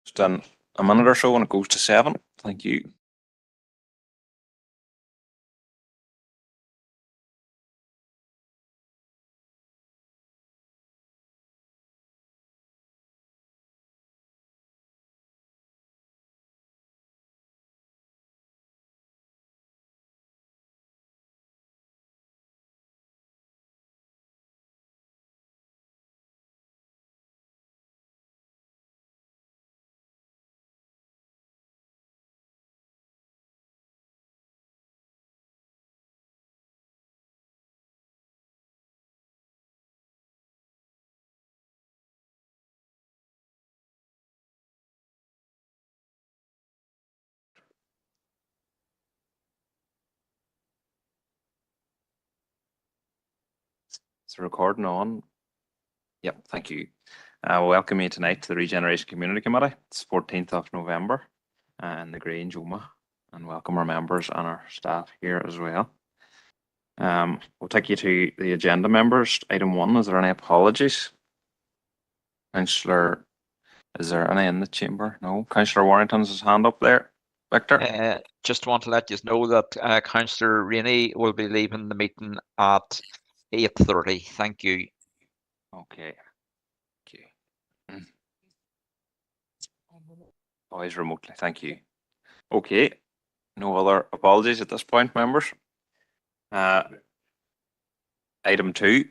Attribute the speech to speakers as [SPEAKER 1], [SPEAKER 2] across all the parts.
[SPEAKER 1] Just a minute or so and it goes to 7. Thank you. Is the recording on? Yep, thank you. Welcome you tonight to the Regeneration Community Committee. It's 14th of November in the Grange, Oma, and welcome our members and our staff here as well. We'll take you to the agenda, members. Item 1, is there any apologies? Councillor, is there any in the chamber? No. Councillor Warrington's his hand up there. Victor?
[SPEAKER 2] Just want to let you know that Councillor Rainey will be leaving the meeting at 8:30. Thank you.
[SPEAKER 1] Okay. Always remotely. Thank you. Okay. No other apologies at this point, members. Item 2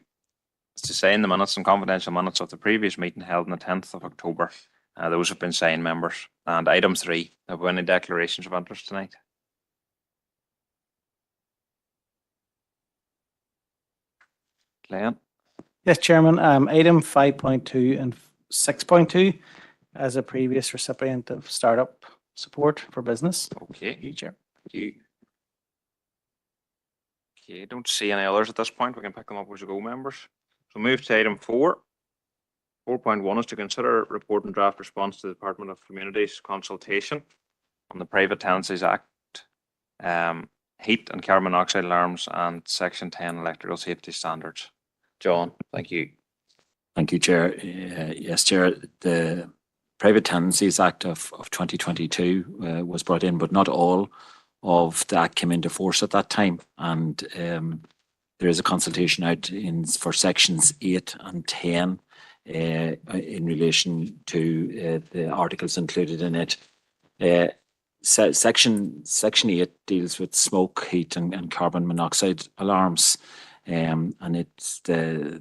[SPEAKER 1] is to sign the minutes and confidential minutes of the previous meeting held on the 10th of October. Those have been signed, members. And item 3, have we any declarations of interest tonight? Glenn?
[SPEAKER 3] Yes, Chairman. Item 5.2 and 6.2 as a previous recipient of startup support for business.
[SPEAKER 1] Okay.
[SPEAKER 3] Thank you, Chair.
[SPEAKER 1] Thank you. Okay, don't see any others at this point. We can pick them up as we go, members. So move to item 4. 4.1 is to consider report and draft response to the Department of Communities consultation on the Private Tenancies Act, heat and carbon monoxide alarms, and Section 10 electrical safety standards. John, thank you.
[SPEAKER 4] Thank you, Chair. Yes, Chair, the Private Tenancies Act of 2022 was brought in, but not all of the Act came into force at that time. And there is a consultation out for Sections 8 and 10 in relation to the articles included in it. Section 8 deals with smoke, heat and carbon monoxide alarms. And it's the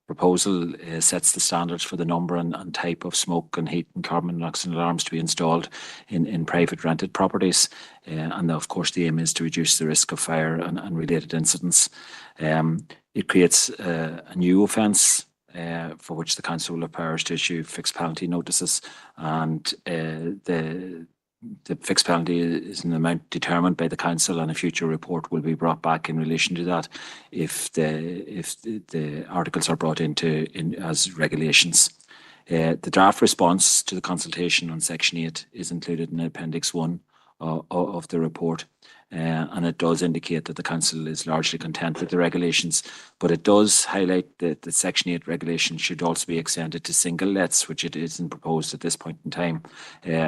[SPEAKER 4] proposal sets the standards for the number and type of smoke and heat and carbon monoxide alarms to be installed in private rented properties. And of course, the aim is to reduce the risk of fire and related incidents. It creates a new offence for which the council will have powers to issue fixed penalty notices, and the fixed penalty is an amount determined by the council, and a future report will be brought back in relation to that if the articles are brought in as regulations. The draft response to the consultation on Section 8 is included in Appendix 1 of the report. And it does indicate that the council is largely content with the regulations, but it does highlight that the Section 8 regulation should also be extended to single lets, which it isn't proposed at this point in time,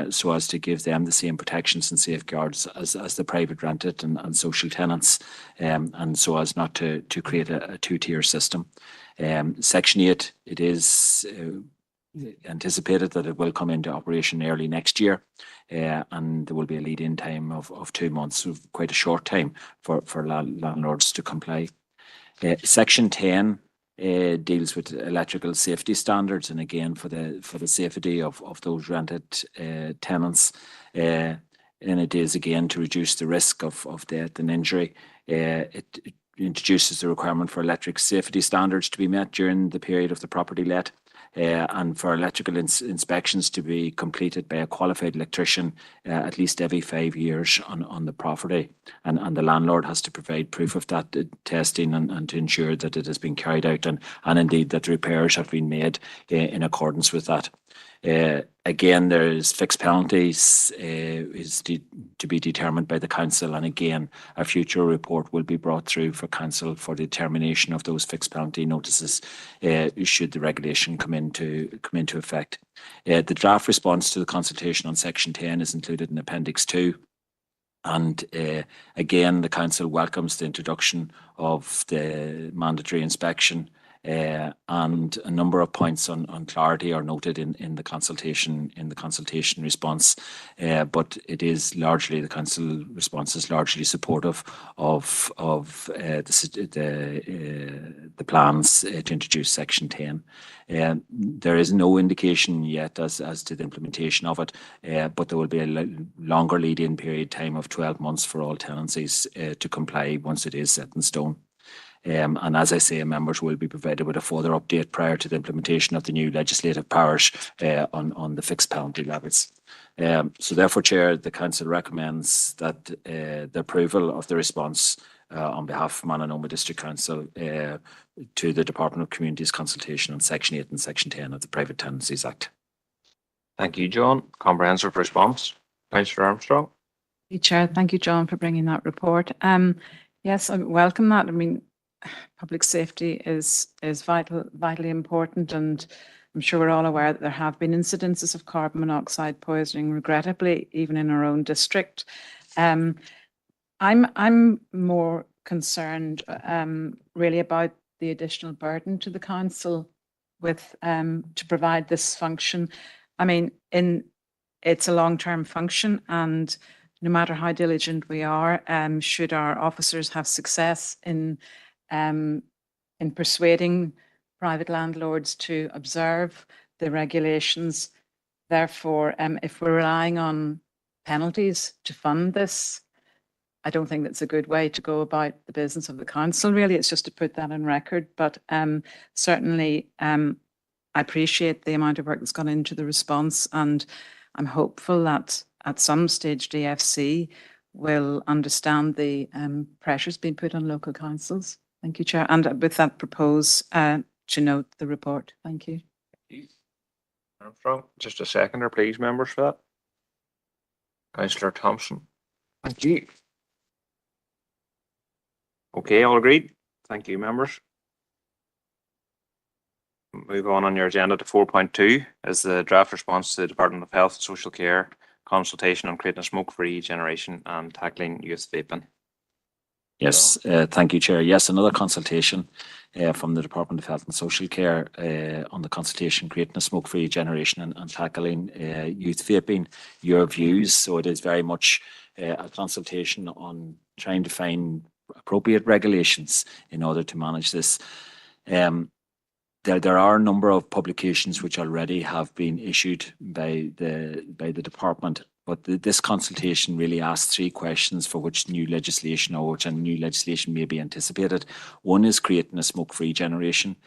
[SPEAKER 4] so as to give them the same protections and safeguards as the private rented and social tenants, and so as not to create a two-tier system. Section 8, it is anticipated that it will come into operation early next year, and there will be a lead-in time of 2 months, so quite a short time for landlords to comply. Section 10 deals with electrical safety standards, and again for the safety of those rented tenants, and it is again to reduce the risk of death and injury. It introduces the requirement for electric safety standards to be met during the period of the property let, and for electrical inspections to be completed by a qualified electrician at least every 5 years on the property, and the landlord has to provide proof of that testing and to ensure that it has been carried out, and indeed that repairs have been made in accordance with that. Again, there is fixed penalties to be determined by the council, and again, a future report will be brought through for council for the determination of those fixed penalty notices should the regulation come into effect. The draft response to the consultation on Section 10 is included in Appendix 2. And again, the council welcomes the introduction of the mandatory inspection, and a number of points on clarity are noted in the consultation response. But it is largely, the council response is largely supportive of the plans to introduce Section 10. There is no indication yet as to the implementation of it, but there will be a longer lead-in period time of 12 months for all tenancies to comply once it is set in stone. And as I say, members will be provided with a further update prior to the implementation of the new legislative powers on the fixed penalty levels. So therefore, Chair, the Council recommends that the approval of the response on behalf of Mananoma District Council to the Department of Communities consultation on Section 8 and Section 10 of the Private Tenancies Act.
[SPEAKER 1] Thank you, John. Comprehensive response. Councillor Armstrong.
[SPEAKER 5] Chair, thank you, John, for bringing that report. Yes, I welcome that. I mean, public safety is vitally important, and I'm sure we're all aware that there have been incidences of carbon monoxide poisoning, regrettably, even in our own district. I'm more concerned really about the additional burden to the council with to provide this function. I mean, it's a long-term function, and no matter how diligent we are, should our officers have success in persuading private landlords to observe the regulations. Therefore, if we're relying on penalties to fund this, I don't think that's a good way to go about the business of the council, really. It's just to put that on record. But certainly, I appreciate the amount of work that's gone into the response, and I'm hopeful that at some stage DFC will understand the pressures being put on local councils. Thank you, Chair. And with that, propose to note the report. Thank you.
[SPEAKER 1] Armstrong. Just a seconder, please, members, for that. Councillor Thompson. Thank you. Okay, all agreed. Thank you, members. Move on your agenda to 4.2 is the draft response to the Department of Health and Social Care consultation on creating a smoke-free generation and tackling youth vaping.
[SPEAKER 4] Yes, thank you, Chair. Yes, another consultation from the Department of Health and Social Care on the consultation creating a smoke-free generation and tackling youth vaping. Your views. So it is very much a consultation on trying to find appropriate regulations in order to manage this. There are a number of publications which already have been issued by the department, but this consultation really asks three questions for which new legislation may be anticipated. One is creating a smoke-free generation.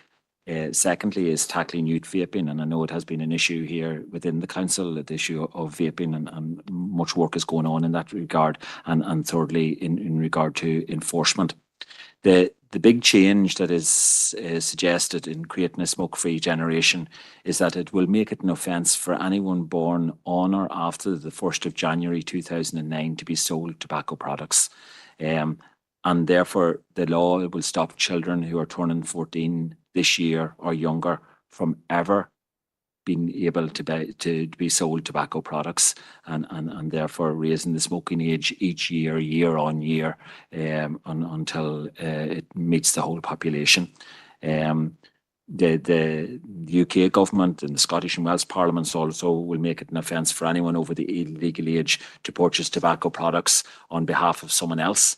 [SPEAKER 4] Secondly is tackling youth vaping, and I know it has been an issue here within the council, the issue of vaping, and much work is going on in that regard. And thirdly, in regard to enforcement. The big change that is suggested in creating a smoke-free generation is that it will make it an offence for anyone born on or after the 1st of January 2009 to be sold tobacco products. And therefore, the law will stop children who are turning 14 this year or younger from ever being able to be sold tobacco products, and therefore raising the smoking age each year on year until it meets the whole population. The UK government and the Scottish and Welsh parliaments also will make it an offence for anyone over the legal age to purchase tobacco products on behalf of someone else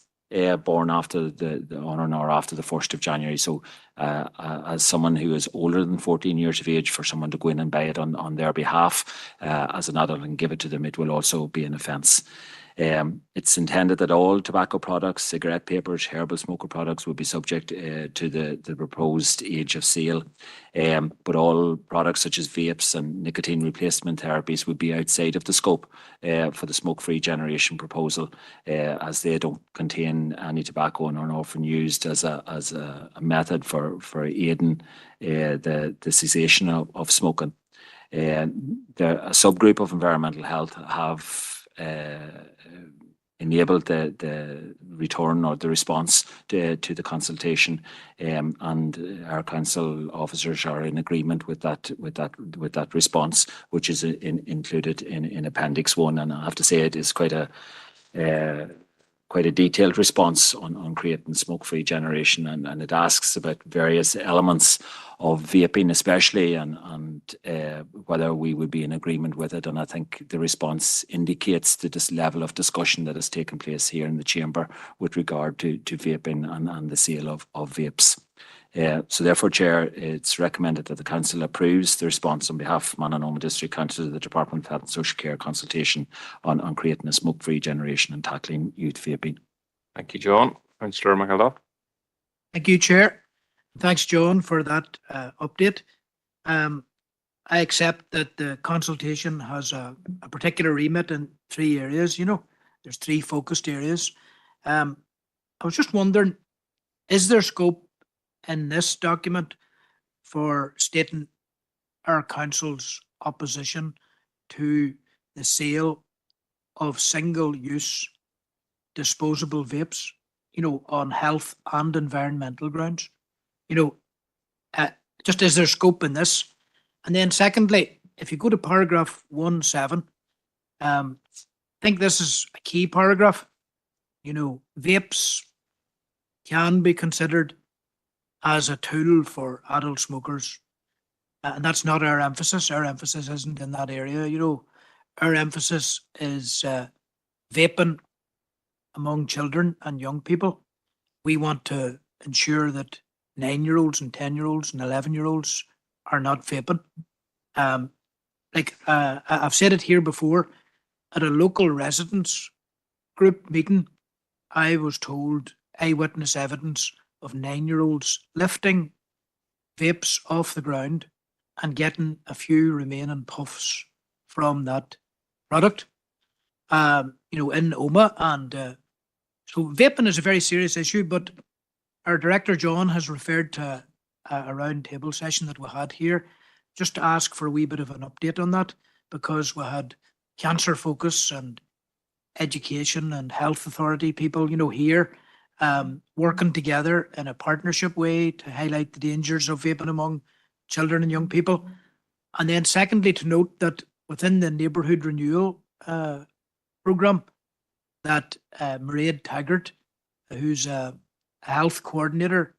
[SPEAKER 4] born after on or after the 1st of January. So as someone who is older than 14 years of age, for someone to go in and buy it on their behalf as an adult and give it to them, it will also be an offence. It's intended that all tobacco products, cigarette papers, herbal smoker products will be subject to the proposed age of sale. But all products such as vapes and nicotine replacement therapies would be outside of the scope for the smoke-free generation proposal, as they don't contain any tobacco and are often used as a method for aiding the cessation of smoking. A subgroup of environmental health have enabled the return or the response to the consultation, and our council officers are in agreement with that response, which is included in Appendix 1. And I have to say it is quite a detailed response on creating smoke-free generation, and it asks about various elements of vaping especially, and whether we would be in agreement with it. And I think the response indicates this level of discussion that has taken place here in the chamber with regard to vaping and the sale of vapes. So therefore, Chair, it's recommended that the Council approves the response on behalf of Mananoma District Council to the Department of Health and Social Care consultation on creating a smoke-free generation and tackling youth vaping.
[SPEAKER 1] Thank you, John. Councillor McElduff.
[SPEAKER 6] Thank you, Chair. Thanks, John, for that update. I accept that the consultation has a particular remit in 3 areas. You know, there's 3 focused areas. I was just wondering, is there scope in this document for stating our council's opposition to the sale of single-use disposable vapes, you know, on health and environmental grounds? You know, just is there scope in this? And then secondly, if you go to paragraph 1.7, I think this is a key paragraph. You know, vapes can be considered as a tool for adult smokers. And that's not our emphasis. Our emphasis isn't in that area. You know, our emphasis is vaping among children and young people. We want to ensure that 9-year-olds and 10-year-olds and 11-year-olds are not vaping. I've said it here before, at a local residents group meeting, I was told eyewitness evidence of 9-year-olds lifting vapes off the ground and getting a few remaining puffs from that product, you know, in Oma. And so vaping is a very serious issue, but our Director John has referred to a round table session that we had here, just to ask for a wee bit of an update on that, because we had cancer focus and education and health authority people, you know, here working together in a partnership way to highlight the dangers of vaping among children and young people. And then secondly, to note that within the neighbourhood renewal programme, that Mairead Taggart, who's a health coordinator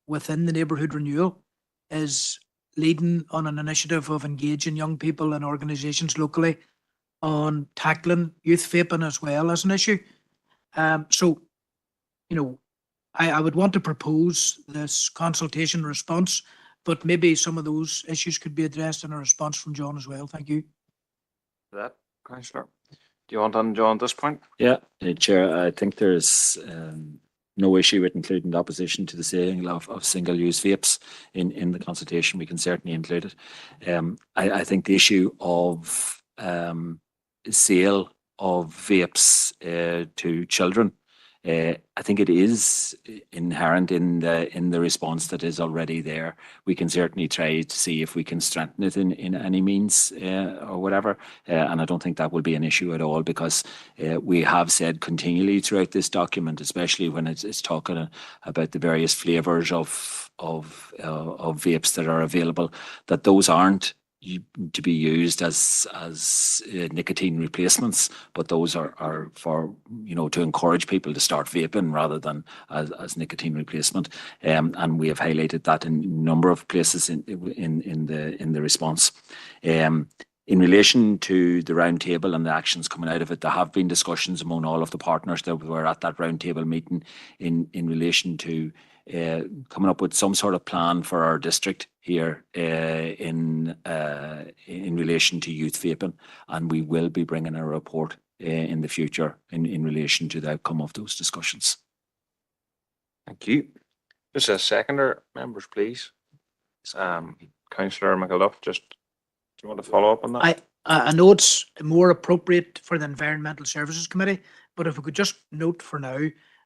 [SPEAKER 6] within the neighbourhood renewal, is leading on an initiative of engaging young people and organisations locally on tackling youth vaping as well as an issue. So, you know, I would want to propose this consultation response, but maybe some of those issues could be addressed in a response from John as well. Thank you.
[SPEAKER 1] That, Councillor. Do you want on, John, at this point?
[SPEAKER 4] Yeah, Chair, I think there's no issue with including the opposition to the sale of single-use vapes in the consultation. We can certainly include it. I think the issue of sale of vapes to children, I think it is inherent in the response that is already there. We can certainly try to see if we can strengthen it in any means or whatever. And I don't think that will be an issue at all, because we have said continually throughout this document, especially when it's talking about the various flavours of vapes that are available, that those aren't to be used as nicotine replacements, but those are for, you know, to encourage people to start vaping rather than as nicotine replacement. And we have highlighted that in a number of places in the response. In relation to the round table and the actions coming out of it, there have been discussions among all of the partners that were at that round table meeting in relation to coming up with some sort of plan for our district here in relation to youth vaping, and we will be bringing a report in the future in relation to the outcome of those discussions.
[SPEAKER 1] Thank you. Just a seconder, members, please. Councillor McElduff, do you want to follow up on that?
[SPEAKER 6] I know it's more appropriate for the Environmental Services Committee, but if we could just note for now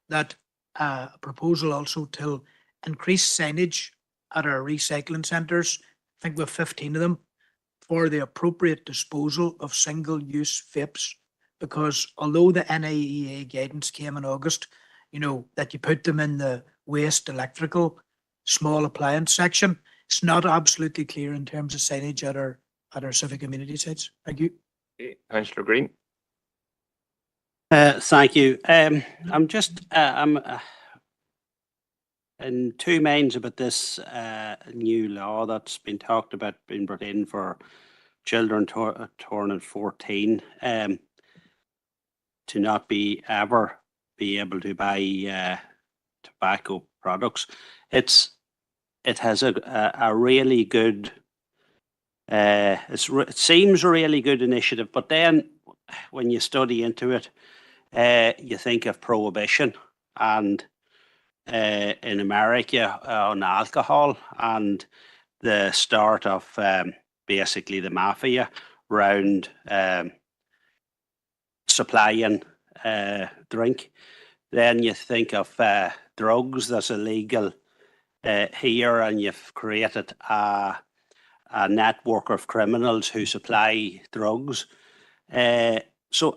[SPEAKER 6] that a proposal also to increase signage at our recycling centres, I think we have 15 of them, for the appropriate disposal of single-use vapes, because although the NIEA guidance came in August, you know, that you put them in the waste electrical small appliance section, it's not absolutely clear in terms of signage at our civic community sites. Thank you.
[SPEAKER 1] Okay, Councillor Green.
[SPEAKER 7] Thank you. I'm just, I'm in two minds about this new law that's been talked about being brought in for children turning 14 to not be able to buy tobacco products. It has a really good, it seems a really good initiative, but then when you study into it, you think of prohibition and in America on alcohol and the start of basically the mafia around supplying drink. Then you think of drugs that's illegal here, and you've created a network of criminals who supply drugs. So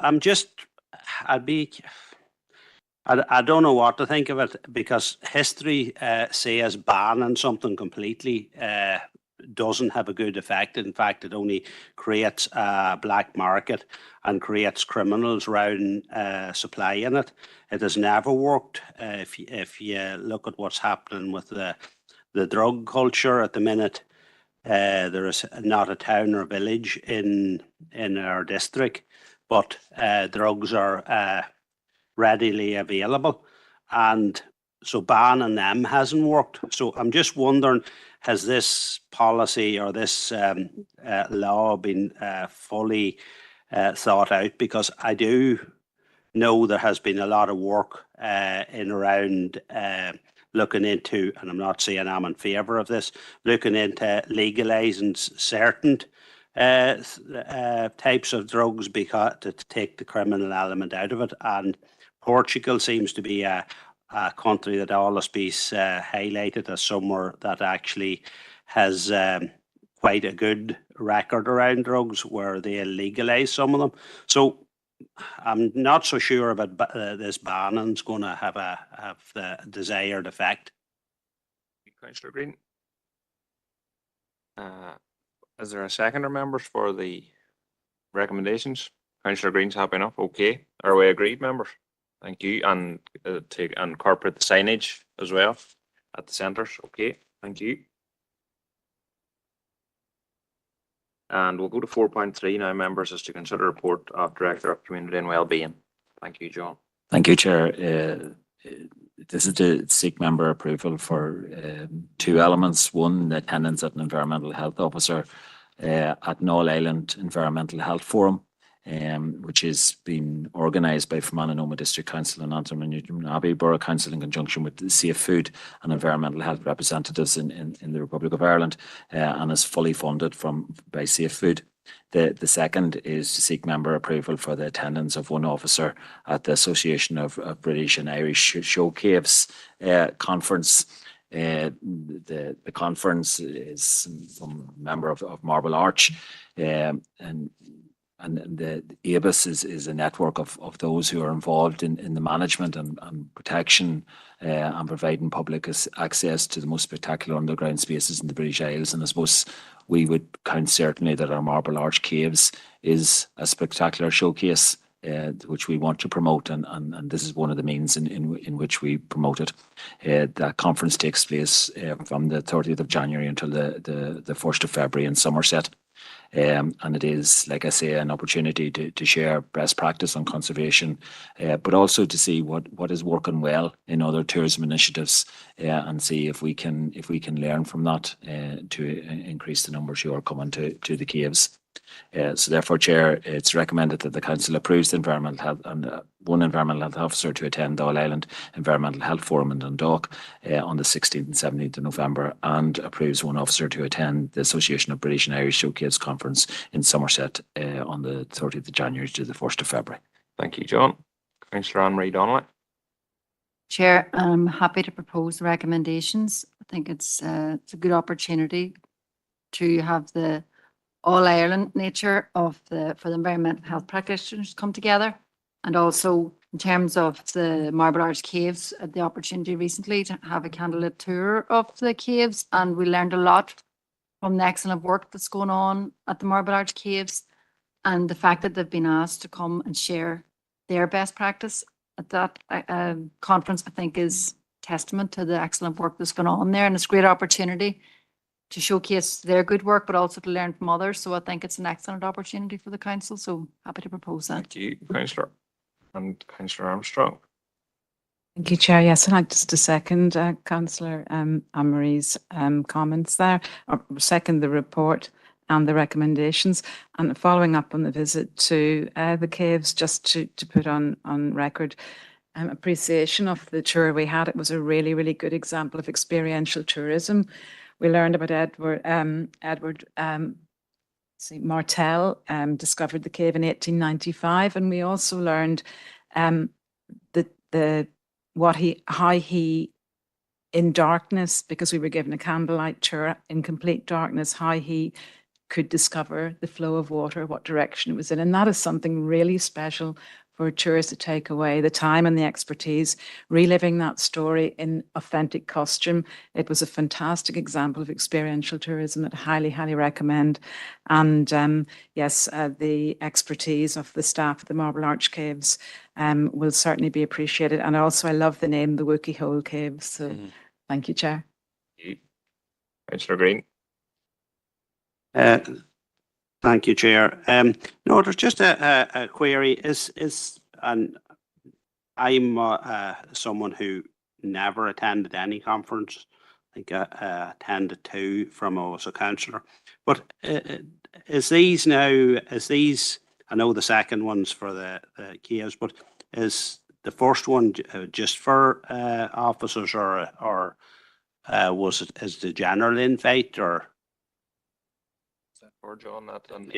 [SPEAKER 7] I don't know what to think of it, because history says banning something completely doesn't have a good effect. In fact, it only creates a black market and creates criminals around supplying it. It has never worked. If you look at what's happening with the drug culture at the minute, there is not a town or village in our district, but drugs are readily available, and so banning them hasn't worked. So I'm just wondering, has this policy or this law been fully thought out? Because I do know there has been a lot of work in around looking into, and I'm not saying I'm in favour of this, looking into legalising certain types of drugs because to take the criminal element out of it. And Portugal seems to be a country that always be highlighted as somewhere that actually has quite a good record around drugs, where they legalise some of them. So I'm not so sure about this banning is going to have the desired effect.
[SPEAKER 1] Councillor Green. Is there a seconder, members, for the recommendations? Councillor Green's happy enough. Okay. Are we agreed, members? Thank you. And to incorporate the signage as well at the centres. Okay. Thank you. And we'll go to 4.3 now, members, is to consider report of Director of Community and Wellbeing. Thank you, John.
[SPEAKER 4] Thank you, Chair. This is to seek member approval for two elements. One, the attendance at an environmental health officer at Null Island Environmental Health Forum, which is being organised by Fermanagh District Council and Antrim and Newton Abbey Borough Council in conjunction with the Safe Food and Environmental Health representatives in the Republic of Ireland, and is fully funded by Safe Food. The second is to seek member approval for the attendance of one officer at the Association of British and Irish Show Caves conference. The conference is from a member of Marble Arch, and the ABIS is a network of those who are involved in the management and protection and providing public access to the most spectacular underground spaces in the British Isles. And I suppose we would count certainly that our Marble Arch Caves is a spectacular showcase which we want to promote, and this is one of the means in which we promote it. That conference takes place from the 30th of January until the 1st of February in Somerset. And it is, like I say, an opportunity to share best practice on conservation, but also to see what is working well in other tourism initiatives, and see if we can learn from that to increase the numbers who are coming to the caves. So therefore, Chair, it's recommended that the Council approves the environmental health and one environmental health officer to attend the All Island Environmental Health Forum in Dundalk on the 16th and 17th of November, and approves one officer to attend the Association of British and Irish Showcase Conference in Somerset on the 30th of January to the 1st of February.
[SPEAKER 1] Thank you, John. Councillor Anne-Marie Donnelly.
[SPEAKER 8] Chair, I'm happy to propose the recommendations. I think it's a good opportunity to have the all Ireland nature of for the environmental health practitioners come together. And also in terms of the Marble Arch Caves, I had the opportunity recently to have a candlelit tour of the caves, and we learned a lot from the excellent work that's going on at the Marble Arch Caves, and the fact that they've been asked to come and share their best practice at that conference, I think is testament to the excellent work that's going on there. And it's a great opportunity to showcase their good work, but also to learn from others. So I think it's an excellent opportunity for the council. So happy to propose that.
[SPEAKER 1] Thank you, Councillor. And Councillor Armstrong.
[SPEAKER 5] Thank you, Chair. Yes, I'd like just to second Councillor Anne-Marie's comments there, or second the report and the recommendations. And following up on the visit to the caves, just to put on record appreciation of the tour we had. It was a really, really good example of experiential tourism. We learned about Edward Martel discovered the cave in 1895, and we also learned how he in darkness, because we were given a candlelight tour in complete darkness, how he could discover the flow of water, what direction it was in. And that is something really special for tourists to take away, the time and the expertise, reliving that story in authentic costume. It was a fantastic example of experiential tourism that I highly, highly recommend. And yes, the expertise of the staff at the Marble Arch Caves will certainly be appreciated. And also, I love the name, the Wookie Hole Caves. So thank you, Chair.
[SPEAKER 1] Councillor Green.
[SPEAKER 7] Thank you, Chair. No, there's just a query. And I'm someone who never attended any conference. I think I attended 2 from I was a councillor. But I know the second one's for the caves, but is the first one just for officers, or is the general invite, or?
[SPEAKER 1] Or John, that and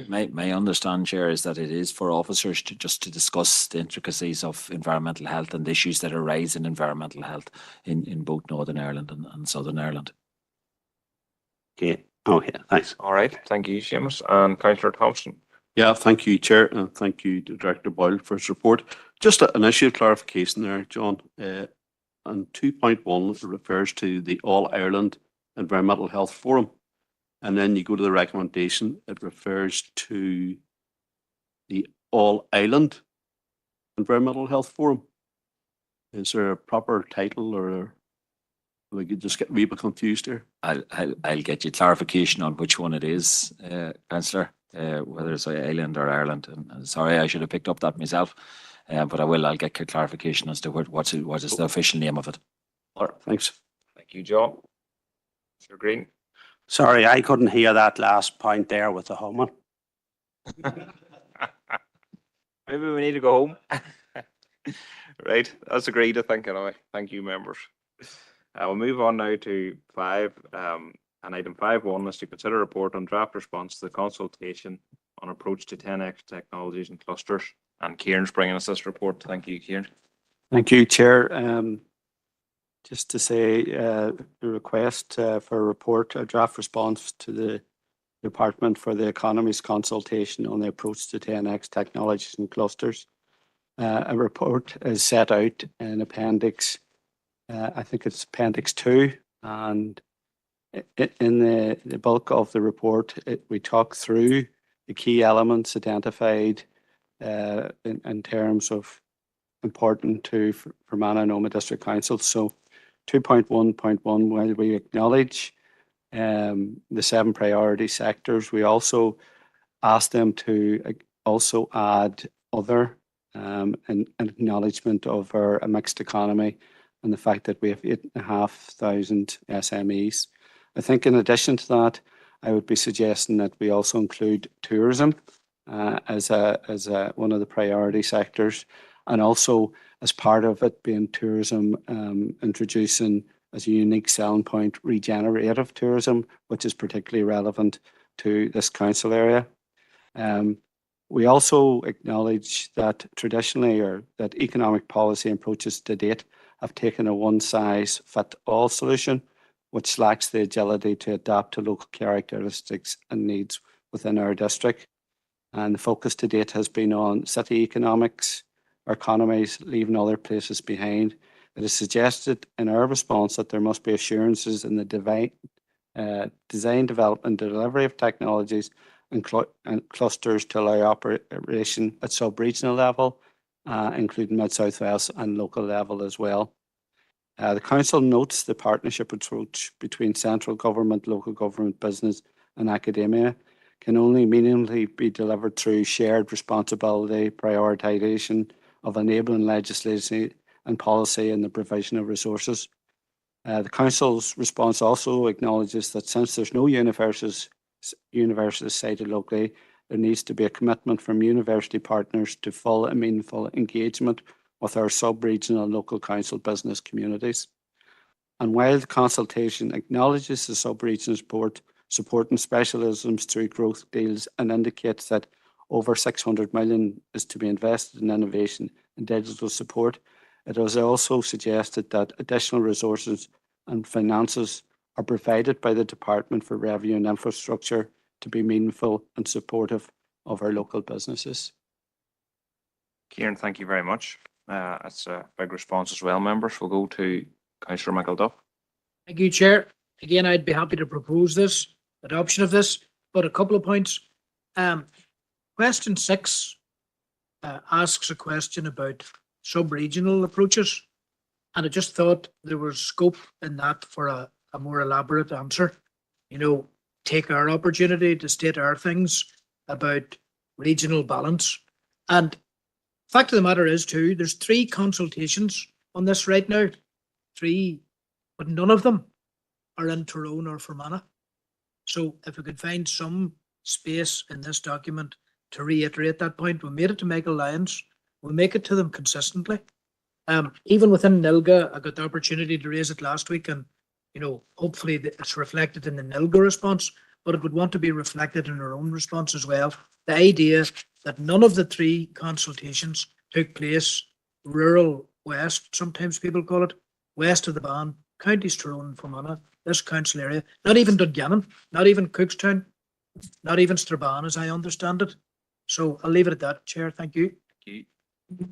[SPEAKER 4] My understanding, Chair, is that it is for officers to discuss the intricacies of environmental health and issues that arise in environmental health in both Northern Ireland and Southern Ireland.
[SPEAKER 7] Okay, thanks.
[SPEAKER 1] all right. Thank you, Seamus. And Councillor Thompson.
[SPEAKER 9] Yeah, thank you, Chair, and thank you to Director Boyle for his report. Just an issue of clarification there, John. On 2.1, it refers to the All Ireland Environmental Health Forum. And then you go to the recommendation, it refers to the All Island Environmental Health Forum. Is there a proper title, or we could just get a wee bit confused here?
[SPEAKER 4] I'll get you clarification on which one it is, Councillor, whether it's Ireland or Ireland. And sorry, I should have picked up that myself, but I'll get clarification as to what is the official name of it.
[SPEAKER 9] All right, thanks.
[SPEAKER 1] Thank you, John. Councillor Green.
[SPEAKER 7] Sorry, I couldn't hear that last point there with the humming.
[SPEAKER 1] Maybe we need to go home. Right, that's agreed, I think, anyway. Thank you, members. We'll move on now to 5. And item 5.1 is to consider a report on draft response to the consultation on approach to 10x technologies and clusters. And Kieran's bringing us this report. Thank you, Kieran.
[SPEAKER 10] Thank you, Chair. Just to say, the request for a report, a draft response to the Department for the Economy's consultation on the approach to 10x technologies and clusters. A report is set out in appendix, I think it's appendix 2, and in the bulk of the report, we talk through the key elements identified in terms of important for Fermanagh and Omagh District Council. So 2.1.1, while we acknowledge the 7 priority sectors, we also ask them to also add other an acknowledgement of a mixed economy and the fact that we have 8,500 SMEs. I think in addition to that, I would be suggesting that we also include tourism as one of the priority sectors, and also as part of it being tourism, introducing as a unique selling point regenerative tourism, which is particularly relevant to this council area. We also acknowledge that traditionally, or that economic policy approaches to date have taken a one-size-fits-all solution, which lacks the agility to adapt to local characteristics and needs within our district. And the focus to date has been on city economics, our economies, leaving other places behind. It is suggested in our response that there must be assurances in the design, development, and delivery of technologies and clusters to allow operation at sub-regional level, including Mid-South West and local level as well. The Council notes the partnership approach between central government, local government, business and academia can only meaningfully be delivered through shared responsibility, prioritisation of enabling legislation and policy and the provision of resources. The Council's response also acknowledges that since there's no universities cited locally, there needs to be a commitment from university partners to full and meaningful engagement with our sub-regional and local council business communities. And while the consultation acknowledges the sub-regional supporting specialisms through growth deals and indicates that over 600 million is to be invested in innovation and digital support, it has also suggested that additional resources and finances are provided by the Department for Revenue and Infrastructure to be meaningful and supportive of our local businesses.
[SPEAKER 1] Kieran, thank you very much. That's a big response as well, members. We'll go to Councillor McElduff.
[SPEAKER 6] Thank you, Chair. Again, I'd be happy to propose this, adoption of this, but a couple of points. Question 6 asks a question about sub-regional approaches, and I just thought there was scope in that for a more elaborate answer. You know, take our opportunity to state our things about regional balance. And fact of the matter is too, there's 3 consultations on this right now, 3, but none of them are in Tyrone or Fermanagh. So if we could find some space in this document to reiterate that point, we made it to Michael Lyons, we make it to them consistently. Even within NILGA, I got the opportunity to raise it last week, and you know, hopefully it's reflected in the NILGA response, but it would want to be reflected in our own response as well. The idea that none of the 3 consultations took place rural west, sometimes people call it, west of the Ban, counties Tyrone and Fermanagh, this council area, not even Dungannon, not even Cookstown, not even Strabane, as I understand it. So I'll leave it at that, Chair. Thank you.
[SPEAKER 1] Thank you.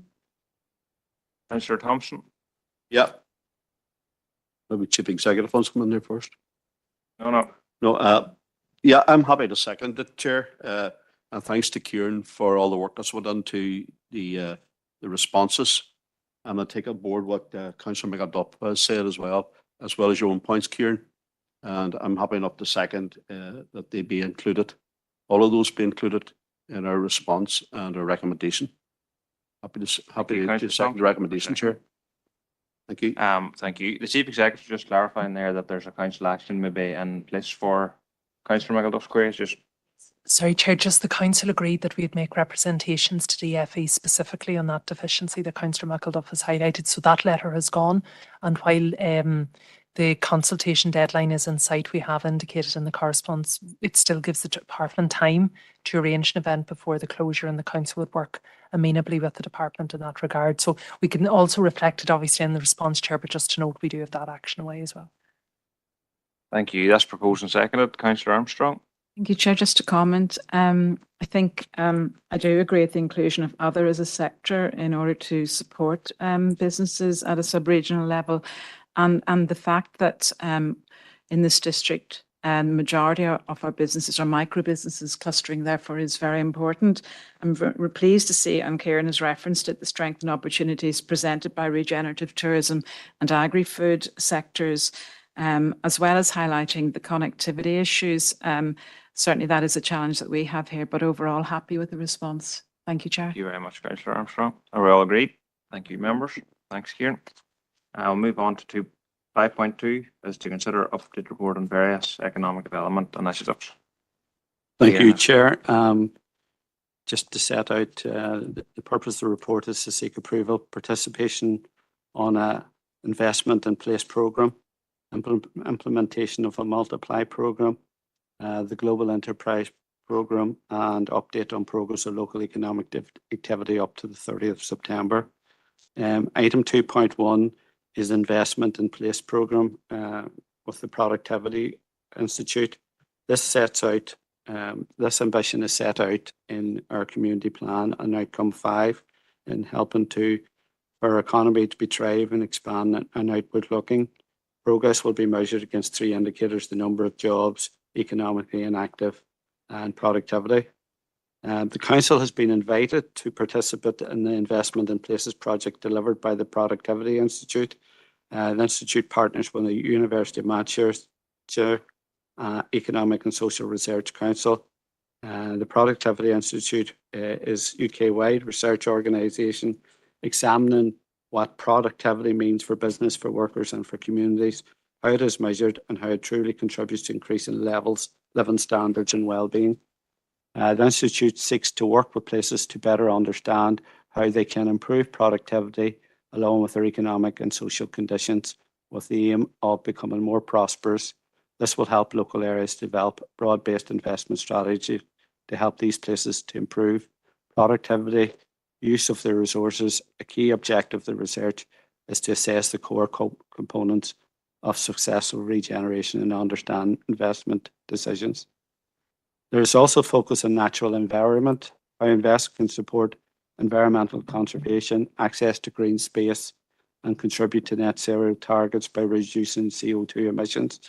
[SPEAKER 1] Councillor Thompson.
[SPEAKER 9] Yeah. Maybe Chief Executive wants to come in there first.
[SPEAKER 1] No.
[SPEAKER 9] Yeah, I'm happy to second it, Chair. And thanks to Kieran for all the work that's went into the responses. And I take on board what Councillor McAdopp has said as well as your own points, Kieran. And I'm happy enough to second that they be included, all of those be included in our response and our recommendation. Happy to second the recommendation, Chair. Thank you.
[SPEAKER 1] Thank you. The Chief Executive just clarifying there that there's a council action maybe in place for Councillor McElduff's queries. Just
[SPEAKER 11] sorry, Chair, just the council agreed that we'd make representations to DFE specifically on that deficiency that Councillor McElduff has highlighted. So that letter has gone, and while the consultation deadline is in sight, we have indicated in the correspondence, it still gives the department time to arrange an event before the closure, and the council would work amenably with the department in that regard. So we can also reflect it obviously in the response, Chair, but just to note we do have that action away as well.
[SPEAKER 1] thank you. That's proposed and seconded. Councillor Armstrong.
[SPEAKER 5] Thank you, Chair. Just to comment, I think I do agree with the inclusion of other as a sector in order to support businesses at a sub-regional level. And the fact that in this district, the majority of our businesses are micro businesses, clustering therefore is very important. We're pleased to see, and Kieran has referenced it, the strength and opportunities presented by regenerative tourism and agri-food sectors, as well as highlighting the connectivity issues. Certainly that is a challenge that we have here, but overall happy with the response. Thank you, Chair.
[SPEAKER 1] Thank you very much, Councillor Armstrong. Are we all agreed? Thank you, members. Thanks, Kieran. I'll move on to 5.2 is to consider update report on various economic development initiatives.
[SPEAKER 10] Thank you, Chair. Just to set out, the purpose of the report is to seek approval, participation on a investment in place programme, implementation of a multiply programme, the Global Enterprise Programme, and update on progress of local economic activity up to the 30th of September. Item 2.1 is investment in place programme with the Productivity Institute. This sets out This ambition is set out in our community plan and outcome 5 in helping for our economy to be thrive and expand and outward looking. Progress will be measured against 3 indicators: the number of jobs, economically inactive, and productivity. The Council has been invited to participate in the Investment in Places project delivered by the Productivity Institute. The Institute partners with the University of Manchester, Economic and Social Research Council. The Productivity Institute is UK-wide research organisation examining what productivity means for business, for workers and for communities, how it is measured and how it truly contributes to increasing living standards and well-being. The Institute seeks to work with places to better understand how they can improve productivity along with their economic and social conditions with the aim of becoming more prosperous. This will help local areas develop broad-based investment strategy to help these places to improve productivity, use of their resources. A key objective of the research is to assess the core components of successful regeneration and understand investment decisions. There is also focus on natural environment, how investment can support environmental conservation, access to green space, and contribute to net zero targets by reducing CO2 emissions.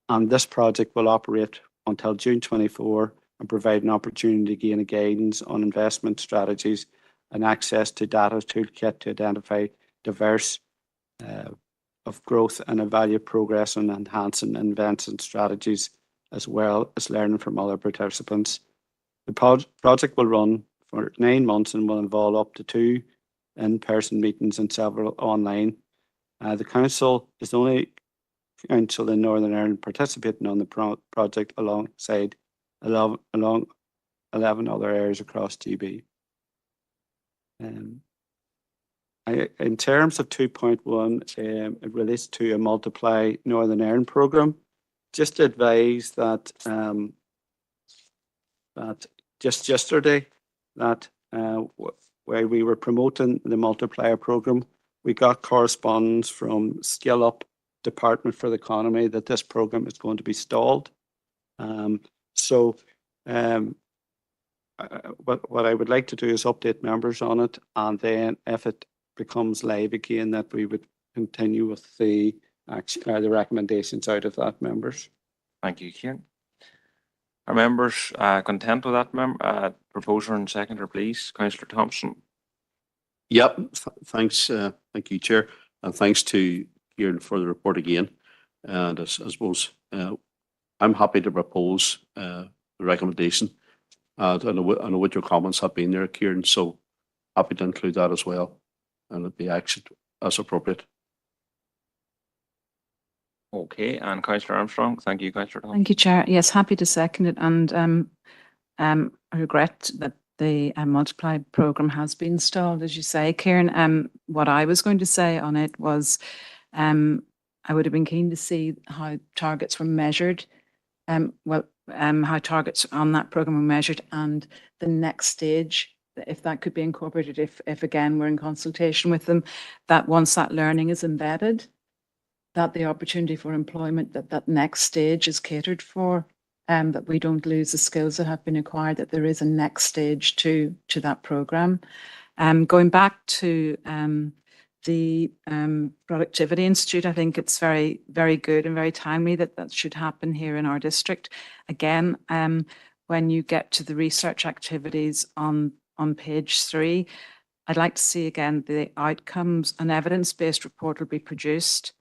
[SPEAKER 10] And this project will operate until June 24 and provide an opportunity to gain guidance on investment strategies and access to data toolkit to identify diverse of growth and evaluate progress on enhancing investment strategies, as well as learning from other participants. The project will run for 9 months and will involve up to 2 in-person meetings and several online. The Council is the only council in Northern Ireland participating on the project alongside 11 other areas across GB. In terms of 2.1, it relates to a Multiply Northern Ireland programme. Just to advise that that just yesterday that where we were promoting the multiplier programme, we got correspondence from Skill Up Department for the Economy that this programme is going to be stalled. What I would like to do is update members on it, and then if it becomes live again, that we would continue with the recommendations out of that, members.
[SPEAKER 1] Thank you, Kieran. Are members content with that proposer and seconder, please? Councillor Thompson.
[SPEAKER 9] Yep, thanks. Thank you, Chair, and thanks to Kieran for the report again. And I suppose I'm happy to propose the recommendation. I know what your comments have been there, Kieran, so happy to include that as well, and it'll be actioned as appropriate.
[SPEAKER 1] Okay, and Councillor Armstrong. Thank you, Councillor Thompson.
[SPEAKER 5] Thank you, Chair. Yes, happy to second it, and I regret that the Multiply programme has been stalled, as you say, Kieran. What I was going to say on it was I would have been keen to see how targets were measured, how targets on that programme were measured, and the next stage, if that could be incorporated, if again we're in consultation with them, that once that learning is embedded, that the opportunity for employment, that next stage is catered for, that we don't lose the skills that have been acquired, that there is a next stage to that programme. Going back to the Productivity Institute, I think it's very, very good and very timely that should happen here in our district. Again, when you get to the research activities on page 3, I'd like to see again the outcomes. An evidence-based report will be produced.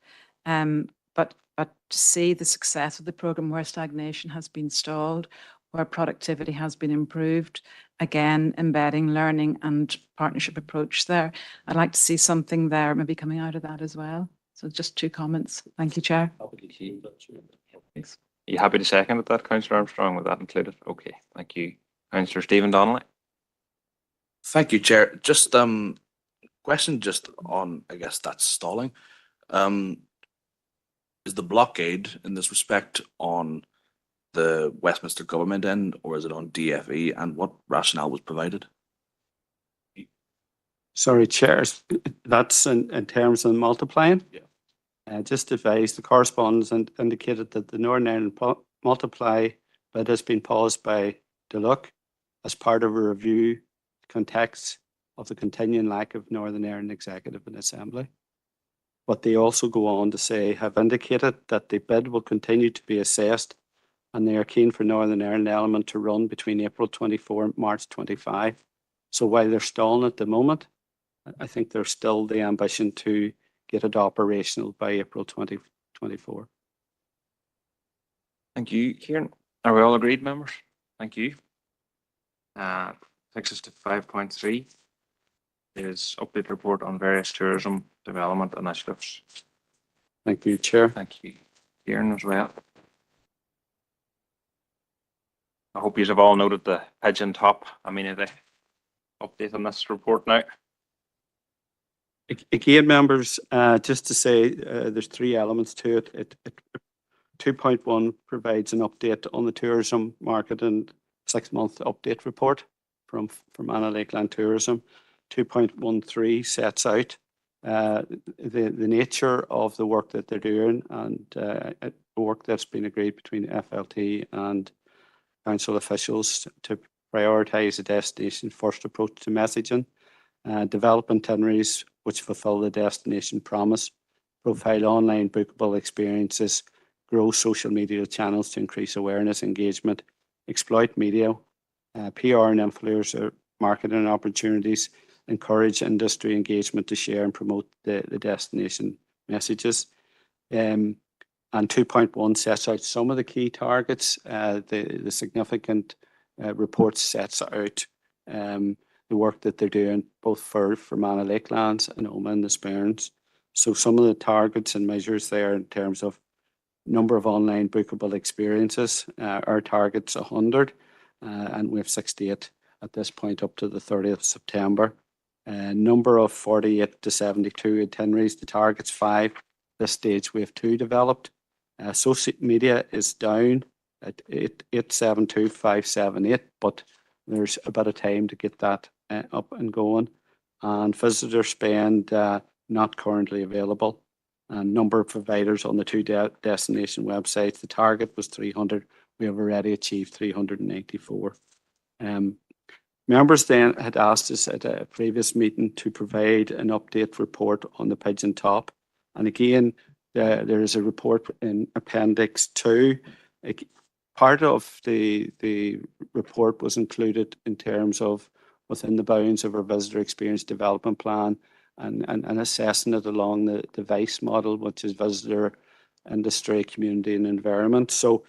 [SPEAKER 5] But to see the success of the programme where stagnation has been stalled, where productivity has been improved, again, embedding learning and partnership approach there. I'd like to see something there maybe coming out of that as well. So just 2 comments. Thank you, Chair.
[SPEAKER 1] Are you happy to second with that, Councillor Armstrong, with that included? Okay, thank you. Councillor Stephen Donnelly.
[SPEAKER 12] Thank you, Chair. Just question just on, I guess, that stalling. Is the blockade in this respect on the Westminster government end, or is it on DFE, and what rationale was provided?
[SPEAKER 10] Sorry, Chair, that's in terms of multiplying.
[SPEAKER 12] Yeah.
[SPEAKER 10] Just to advise, the correspondence indicated that the Northern Ireland Multiply bid has been paused by Deluc as part of a review context of the continuing lack of Northern Ireland Executive and Assembly. But they also go on to say, have indicated that the bid will continue to be assessed and they are keen for Northern Ireland element to run between April 24 and March 25. So while they're stalling at the moment, I think there's still the ambition to get it operational by April 2024.
[SPEAKER 1] Thank you, Kieran. Are we all agreed, members? Thank you. Takes us to 5.3. Is update report on various tourism development initiatives.
[SPEAKER 10] Thank you, Chair.
[SPEAKER 1] Thank you, Kieran, as well. I hope you have all noted the Pigeon Top amenity update on this report now.
[SPEAKER 10] Again, members, just to say there's three elements to it. 2.1 provides an update on the tourism market and 6-month update report from Anna Lakeland Tourism. 2.13 sets out the nature of the work that they're doing and the work that's been agreed between FLT and council officials to prioritise a destination first approach to messaging, develop itineraries which fulfil the destination promise, profile online bookable experiences, grow social media channels to increase awareness, engagement, exploit media, PR and influencer marketing opportunities, encourage industry engagement to share and promote the destination messages. And 2.1 sets out some of the key targets. The significant report sets out the work that they're doing both for Manor Lakelands and Oma and the Sperrins. So some of the targets and measures there in terms of number of online bookable experiences, our target's 100 and we have 68 at this point up to the 30th of September. Number of 48 to 72 itineraries, the target's 5. At this stage we have 2 developed. Social media is down at 872,578, but there's a bit of time to get that up and going. And visitor spend not currently available. And number of providers on the 2 destination websites, the target was 300. We have already achieved 384. Members then had asked us at a previous meeting to provide an update report on the Pigeon Top. And again, there is a report in Appendix 2. Part of the report was included in terms of within the bounds of our visitor experience development plan and assessing it along the VICE model, which is visitor, industry, community and environment. So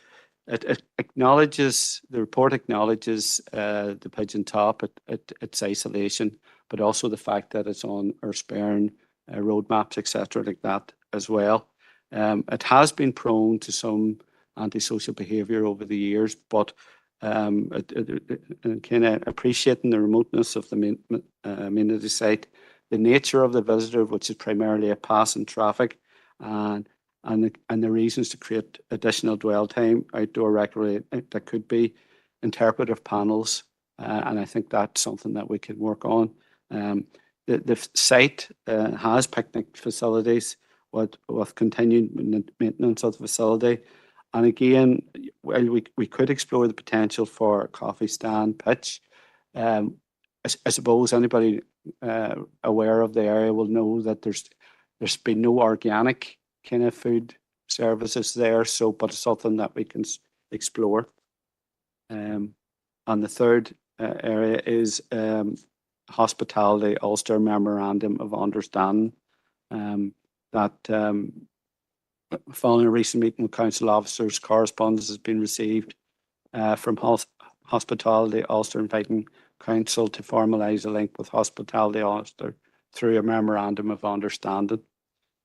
[SPEAKER 10] it acknowledges, the report acknowledges the Pigeon Top, its isolation, but also the fact that it's on our Sperrin roadmaps, etc., like that as well. It has been prone to some antisocial behaviour over the years, but kind of appreciating the remoteness of the amenity site, the nature of the visitor, which is primarily a passing traffic, and the reasons to create additional dwell time, outdoor recreation, that could be interpretive panels, and I think that's something that we can work on. The site has picnic facilities with continued maintenance of the facility. And again, while we could explore the potential for a coffee stand pitch, I suppose anybody aware of the area will know that there's been no organic kind of food services there, so but it's something that we can explore. And the third area is Hospitality Ulster Memorandum of Understanding, that following a recent meeting with council officers, correspondence has been received from Hospitality Ulster inviting council to formalise a link with Hospitality Ulster through a memorandum of understanding.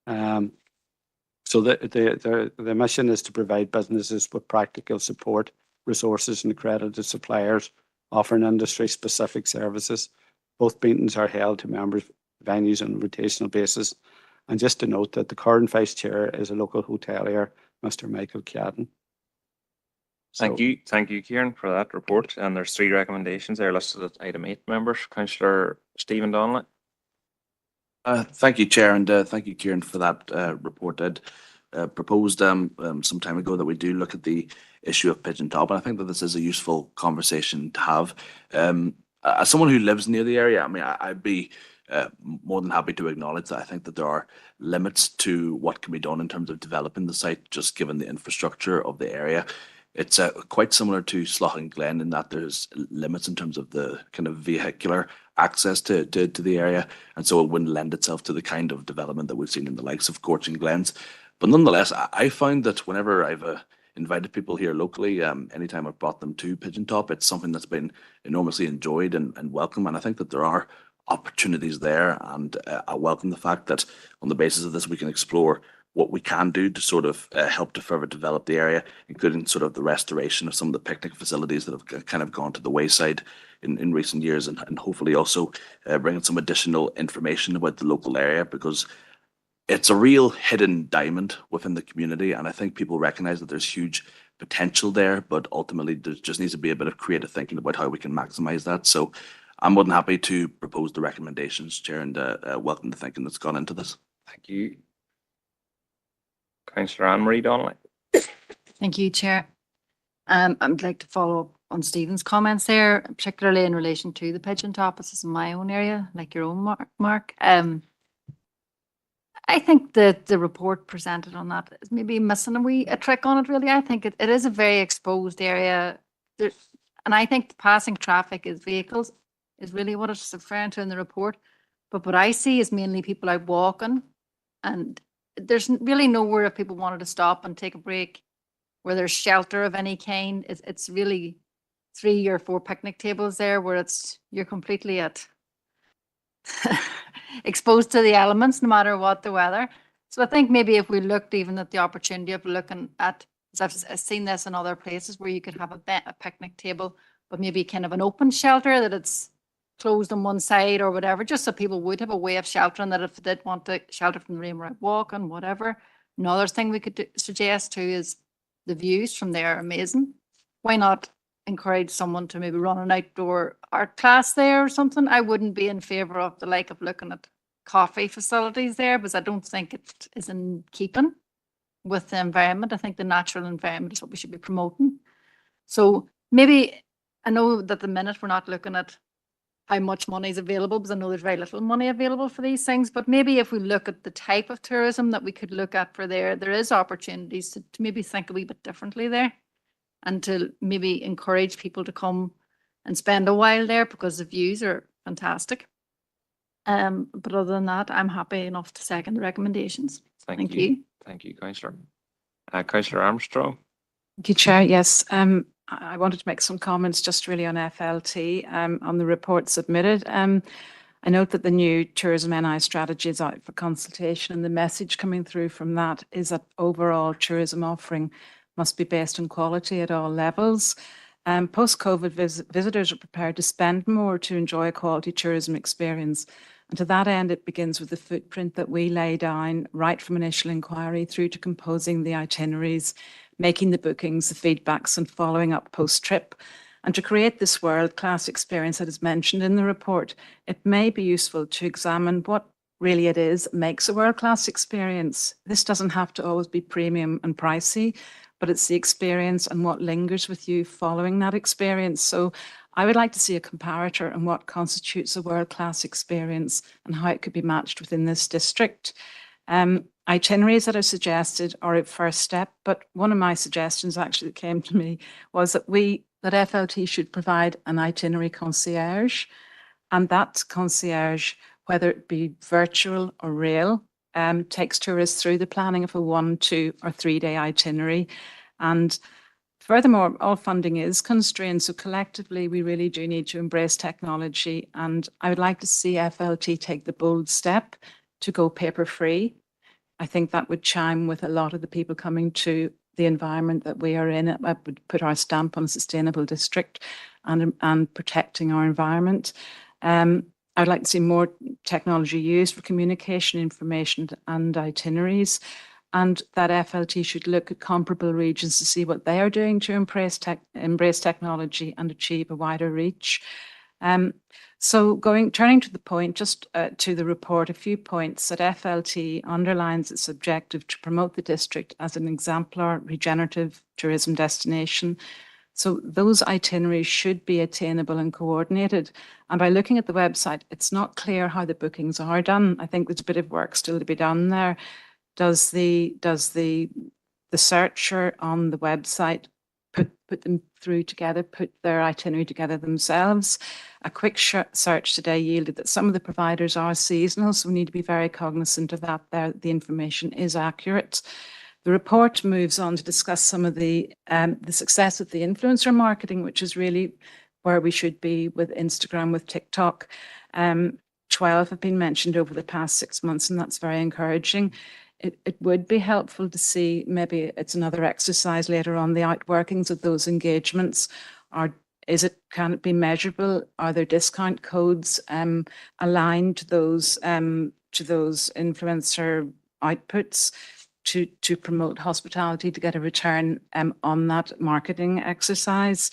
[SPEAKER 10] So the mission is to provide businesses with practical support, resources and accredited suppliers offering industry-specific services. Both meetings are held to members' venues on a rotational basis. And just to note that the current vice chair is a local hotelier, Mr. Michael Cadden.
[SPEAKER 1] Thank you, Kieran, for that report. And there's 3 recommendations there listed at item 8, members. Councillor Stephen Donnelly.
[SPEAKER 12] Thank you, Chair, and thank you, Kieran, for that report. I'd proposed some time ago that we do look at the issue of Pigeon Top. And I think that this is a useful conversation to have. As someone who lives near the area, I mean, I'd be more than happy to acknowledge that I think that there are limits to what can be done in terms of developing the site, just given the infrastructure of the area. It's quite similar to Slough and Glen in that there's limits in terms of the kind of vehicular access to the area, and so it wouldn't lend itself to the kind of development that we've seen in the likes of Courts and Glens. But nonetheless, I find that whenever I've invited people here locally, anytime I've brought them to Pigeon Top, it's something that's been enormously enjoyed and welcome. And I think that there are opportunities there, and I welcome the fact that on the basis of this we can explore what we can do to sort of help to further develop the area, including sort of the restoration of some of the picnic facilities that have kind of gone to the wayside in recent years, and hopefully also bringing some additional information about the local area, because it's a real hidden diamond within the community, and I think people recognize that there's huge potential there, but ultimately there just needs to be a bit of creative thinking about how we can maximize that. So I'm more than happy to propose the recommendations, Chair, and welcome the thinking that's gone into this.
[SPEAKER 1] Thank you. Councillor Anne-Marie Donnelly.
[SPEAKER 8] Thank you, Chair. I'd like to follow up on Stephen's comments there, particularly in relation to the Pigeon Top. This is in my own area, like your own, Mark. I think that the report presented on that is maybe missing a trick on it, really. I think it is a very exposed area. And I think the passing traffic is vehicles is really what it's referring to in the report. But what I see is mainly people out walking, and there's really nowhere if people wanted to stop and take a break where there's shelter of any kind. It's really 3 or 4 picnic tables there where you're completely exposed to the elements no matter what the weather. So I think maybe if we looked even at the opportunity of looking at, because I've seen this in other places where you could have a picnic table, but maybe kind of an open shelter that it's closed on one side or whatever, just so people would have a way of sheltering, that if they did want to shelter from the rain or walking, whatever. Another thing we could suggest too is the views from there are amazing. Why not encourage someone to maybe run an outdoor art class there or something? I wouldn't be in favour of the like of looking at coffee facilities there, because I don't think it is in keeping with the environment. I think the natural environment is what we should be promoting. So maybe, I know that the minute we're not looking at how much money is available, because I know there's very little money available for these things, but maybe if we look at the type of tourism that we could look at for there is opportunities to maybe think a wee bit differently there, and to maybe encourage people to come and spend a while there because the views are fantastic. But other than that, I'm happy enough to second the recommendations. Thank you.
[SPEAKER 1] Thank you, Councillor. Councillor Armstrong.
[SPEAKER 5] Thank you, Chair. Yes, I wanted to make some comments just really on FLT, on the report submitted. I note that the new tourism NI strategy is out for consultation, and the message coming through from that is that overall tourism offering must be based on quality at all levels. Post-COVID, visitors are prepared to spend more to enjoy a quality tourism experience. And to that end, it begins with the footprint that we lay down right from initial inquiry through to composing the itineraries, making the bookings, the feedbacks, and following up post-trip. And to create this world-class experience that is mentioned in the report, it may be useful to examine what really it is that makes a world-class experience. This doesn't have to always be premium and pricey, but it's the experience and what lingers with you following that experience. So I would like to see a comparator on what constitutes a world-class experience and how it could be matched within this district. Itineraries that are suggested are a first step, but one of my suggestions actually that came to me was that FLT should provide an itinerary concierge, and that concierge, whether it be virtual or real, takes tourists through the planning of a 1, 2, or 3-day itinerary. And furthermore, all funding is constrained, so collectively we really do need to embrace technology, and I would like to see FLT take the bold step to go paper-free. I think that would chime with a lot of the people coming to the environment that we are in. It would put our stamp on a sustainable district and protecting our environment. I'd like to see more technology used for communication, information, and itineraries, and that FLT should look at comparable regions to see what they are doing to embrace technology and achieve a wider reach. Turning to the point, just to the report, a few points that FLT underlines its objective to promote the district as an exemplar regenerative tourism destination. So those itineraries should be attainable and coordinated. And by looking at the website, it's not clear how the bookings are done. I think there's a bit of work still to be done there. Does the searcher on the website put them through together, put their itinerary together themselves? A quick search today yielded that some of the providers are seasonal, so we need to be very cognizant of that. The information is accurate. The report moves on to discuss some of the success of the influencer marketing, which is really where we should be with Instagram, with TikTok. 12 have been mentioned over the past 6 months, and that's very encouraging. It would be helpful to see, maybe it's another exercise later on, the outworkings of those engagements. Can it be measurable? Are there discount codes aligned to those influencer outputs to promote hospitality, to get a return on that marketing exercise?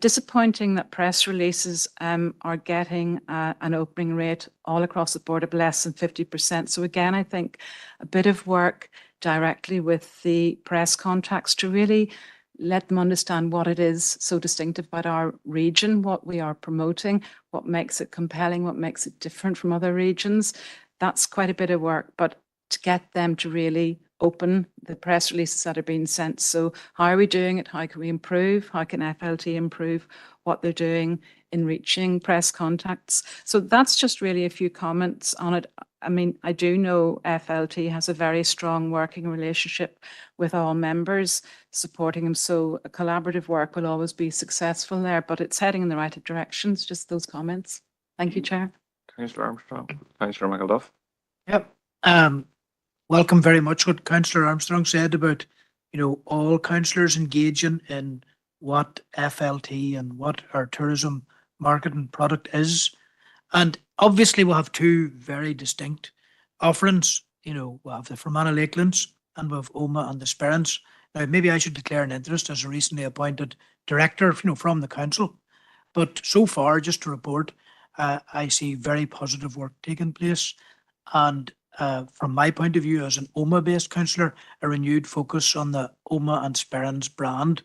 [SPEAKER 5] Disappointing that press releases are getting an opening rate all across the board of less than 50%. So again, I think a bit of work directly with the press contacts to really let them understand what it is so distinctive about our region, what we are promoting, what makes it compelling, what makes it different from other regions. That's quite a bit of work, but to get them to really open the press releases that are being sent. So how are we doing it? How can we improve? How can FLT improve what they're doing in reaching press contacts? So that's just really a few comments on it. I mean, I do know FLT has a very strong working relationship with all members, supporting them. So a collaborative work will always be successful there, but it's heading in the right directions. Just those comments. Thank you, Chair.
[SPEAKER 1] Councillor Armstrong. Councillor McElduff.
[SPEAKER 6] Yep. Welcome very much what Councillor Armstrong said about, all councillors engaging in what FLT and what our tourism marketing product is. And obviously we'll have two very distinct offerings. We'll have the Fermanagh Lakelands and we'll have Omagh and the Sperrins. Now, maybe I should declare an interest as a recently appointed director, from the council. But so far, just to report, I see very positive work taking place. And from my point of view as an Omagh-based councillor, a renewed focus on the Omagh and Sperrins brand.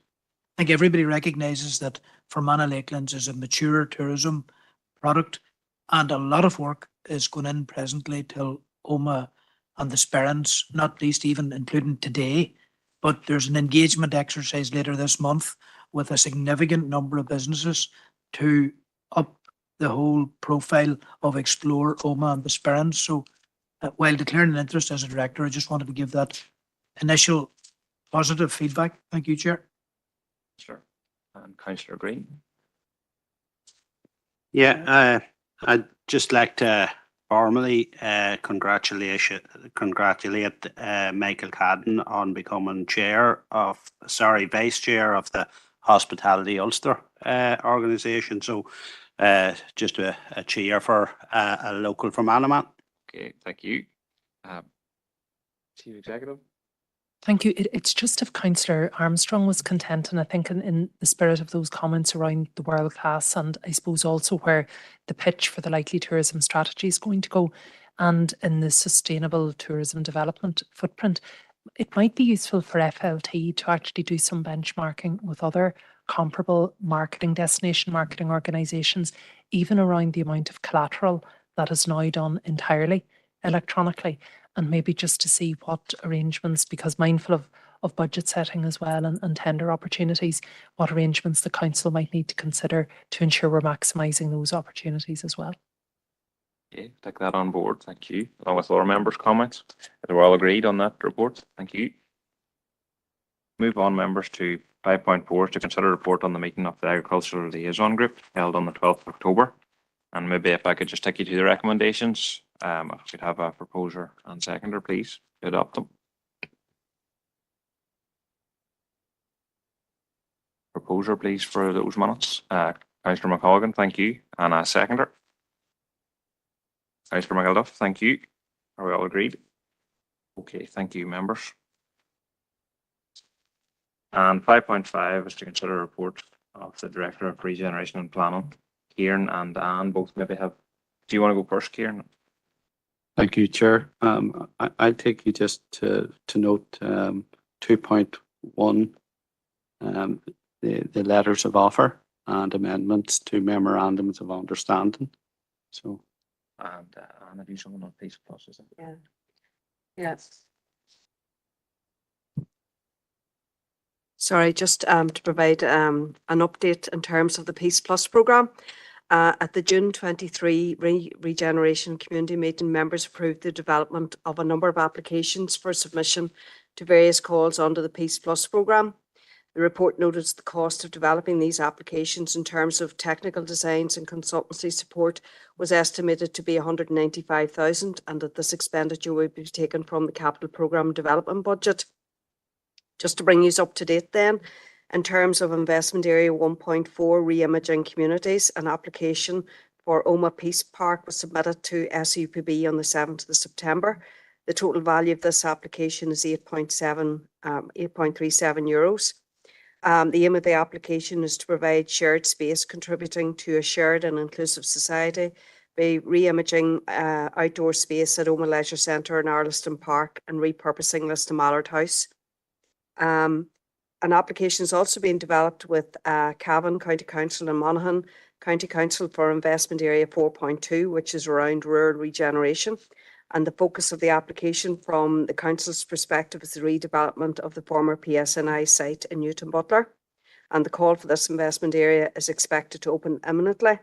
[SPEAKER 6] I think everybody recognises that Fermanagh Lakelands is a mature tourism product, and a lot of work is going in presently till Omagh and the Sperrins, not least even including today. But there's an engagement exercise later this month with a significant number of businesses to up the whole profile of Explore Omagh and the Sperrins. So while declaring an interest as a director, I just wanted to give that initial positive feedback. Thank you, Chair.
[SPEAKER 1] Sure. And Councillor Green.
[SPEAKER 7] Yeah, I'd just like to formally congratulate Michael Cadden on becoming vice chair of the Hospitality Ulster organisation. So just a cheer for a local from Fermanagh.
[SPEAKER 1] Okay, thank you. Chief Executive.
[SPEAKER 11] Thank you. It's just if Councillor Armstrong was content, and I think in the spirit of those comments around the world class, and I suppose also where the pitch for the likely tourism strategy is going to go, and in the sustainable tourism development footprint, it might be useful for FLT to actually do some benchmarking with other comparable destination marketing organisations, even around the amount of collateral that is now done entirely electronically, and maybe just to see what arrangements, because mindful of budget setting as well and tender opportunities, what arrangements the council might need to consider to ensure we're maximising those opportunities as well.
[SPEAKER 1] Okay, take that on board. Thank you. Along with our members' comments. We're all agreed on that report. Thank you. Move on, members, to 5.4 to consider a report on the meeting of the Agricultural Liaison Group held on the 12th of October. And maybe if I could just take you to the recommendations, if we could have a proposer and seconder, please, to adopt them. Proposer, please, for those minutes. Councillor McColgan, thank you. And a seconder. Councillor McElduff, thank you. Are we all agreed? Okay, thank you, members. And 5.5 is to consider a report of the Director of Regeneration and Planning. Kieran and Anne both maybe have. Do you want to go first, Kieran?
[SPEAKER 10] Thank you, Chair. I take you just to note 2.1, the letters of offer and amendments to memorandums of understanding. So,
[SPEAKER 1] And Anne, have you someone on Peace Plus? Is it?
[SPEAKER 5] Yeah. Yes.
[SPEAKER 13] Sorry, just to provide an update in terms of the Peace Plus programme. At the June 23 Regeneration Community Meeting, members approved the development of a number of applications for submission to various calls under the Peace Plus programme. The report noted the cost of developing these applications in terms of technical designs and consultancy support was estimated to be 195,000, and that this expenditure would be taken from the capital programme development budget. Just to bring you up to date then, in terms of investment area 1.4 re-imaging communities, an application for Oma Peace Park was submitted to SUPB on the 7th of September. The total value of this application is 8.37 euros. The aim of the application is to provide shared space contributing to a shared and inclusive society by re-imaging outdoor space at Oma Leisure Centre and Arliston Park and repurposing Liston Mallard House. An application is also being developed with Cavan County Council and Monaghan County Council for investment area 4.2, which is around rural regeneration. And the focus of the application from the council's perspective is the redevelopment of the former PSNI site in Newton Butler. And the call for this investment area is expected to open imminently.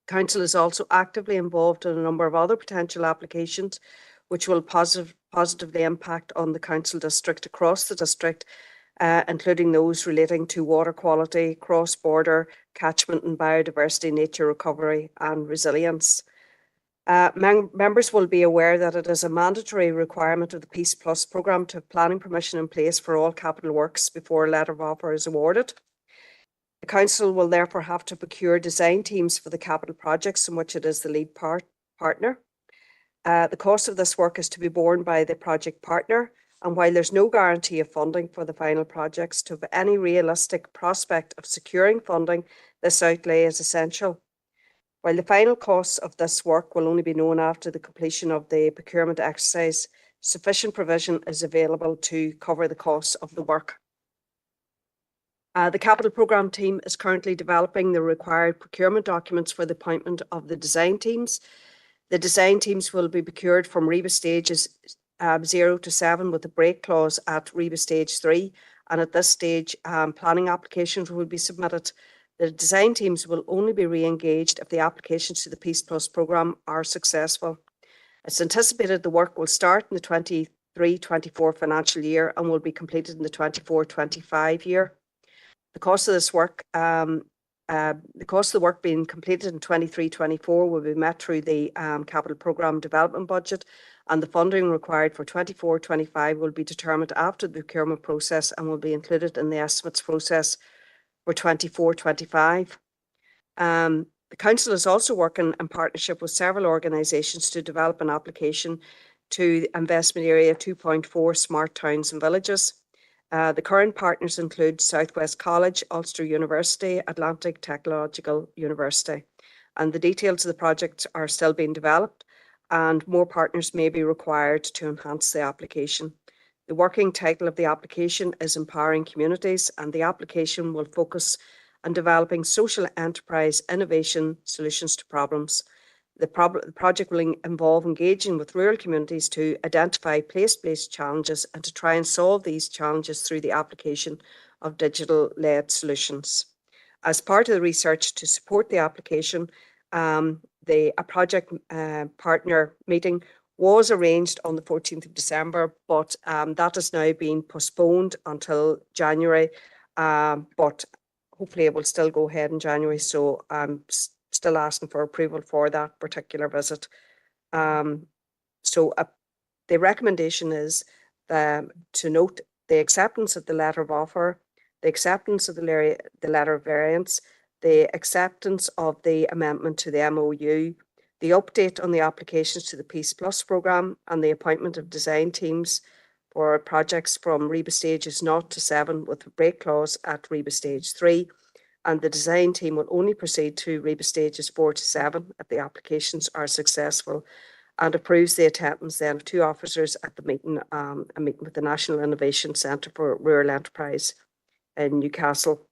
[SPEAKER 13] Council is also actively involved in a number of other potential applications which will positively impact on the council district across the district, including those relating to water quality, cross-border catchment and biodiversity, nature recovery and resilience. Members will be aware that it is a mandatory requirement of the Peace Plus programme to have planning permission in place for all capital works before a letter of offer is awarded. The council will therefore have to procure design teams for the capital projects in which it is the lead partner. The cost of this work is to be borne by the project partner, and while there's no guarantee of funding for the final projects, to have any realistic prospect of securing funding, this outlay is essential. While the final costs of this work will only be known after the completion of the procurement exercise, sufficient provision is available to cover the costs of the work. The capital programme team is currently developing the required procurement documents for the appointment of the design teams. The design teams will be procured from REBA stages 0 to 7 with a break clause at REBA stage 3. And at this stage, planning applications will be submitted. The design teams will only be re-engaged if the applications to the Peace Plus programme are successful. It's anticipated the work will start in the 23-24 financial year and will be completed in the 24-25 year. The cost of this work the cost of the work being completed in 23-24 will be met through the capital programme development budget, and the funding required for 24-25 will be determined after the procurement process and will be included in the estimates process for 24-25. The council is also working in partnership with several organisations to develop an application to investment area 2.4 smart towns and villages. The current partners include Southwest College, Ulster University, Atlantic Technological University, and the details of the project are still being developed, and more partners may be required to enhance the application. The working title of the application is Empowering Communities, and the application will focus on developing social enterprise innovation solutions to problems. The project will involve engaging with rural communities to identify place-based challenges and to try and solve these challenges through the application of digital-led solutions. As part of the research to support the application, a project partner meeting was arranged on the 14th of December, but that has now been postponed until January, but hopefully it will still go ahead in January, so I'm still asking for approval for that particular visit. So the recommendation is to note the acceptance of the letter of offer, the acceptance of the letter of variance, the acceptance of the amendment to the MOU, the update on the applications to the Peace Plus programme, and the appointment of design teams for projects from REBA stages 0 to 7 with a break clause at REBA stage 3, and the design team will only proceed to REBA stages 4 to 7 if the applications are successful, and approves the attendance then of 2 officers at the meeting, a meeting with the National Innovation Centre for Rural Enterprise in Newcastle.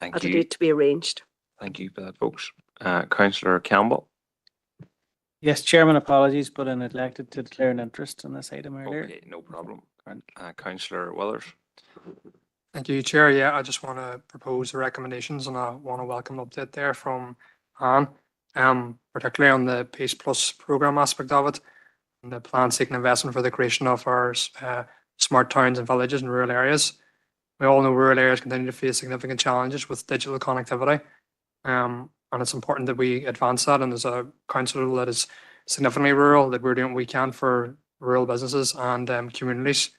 [SPEAKER 1] Thank
[SPEAKER 13] At a
[SPEAKER 1] you.
[SPEAKER 13] date to be arranged.
[SPEAKER 1] Thank you for that, folks. Councillor Campbell.
[SPEAKER 3] Yes, Chairman, apologies, but I neglected to declare an interest in this item earlier.
[SPEAKER 1] Okay, no problem. Councillor Withers.
[SPEAKER 14] Thank you, Chair. Yeah, I just want to propose the recommendations, and I want to welcome an update there from Anne, particularly on the Pace Plus programme aspect of it, and the plan seeking investment for the creation of our smart towns and villages in rural areas. We all know rural areas continue to face significant challenges with digital connectivity, and it's important that we advance that. And as a council that is significantly rural, that we're doing what we can for rural businesses and communities.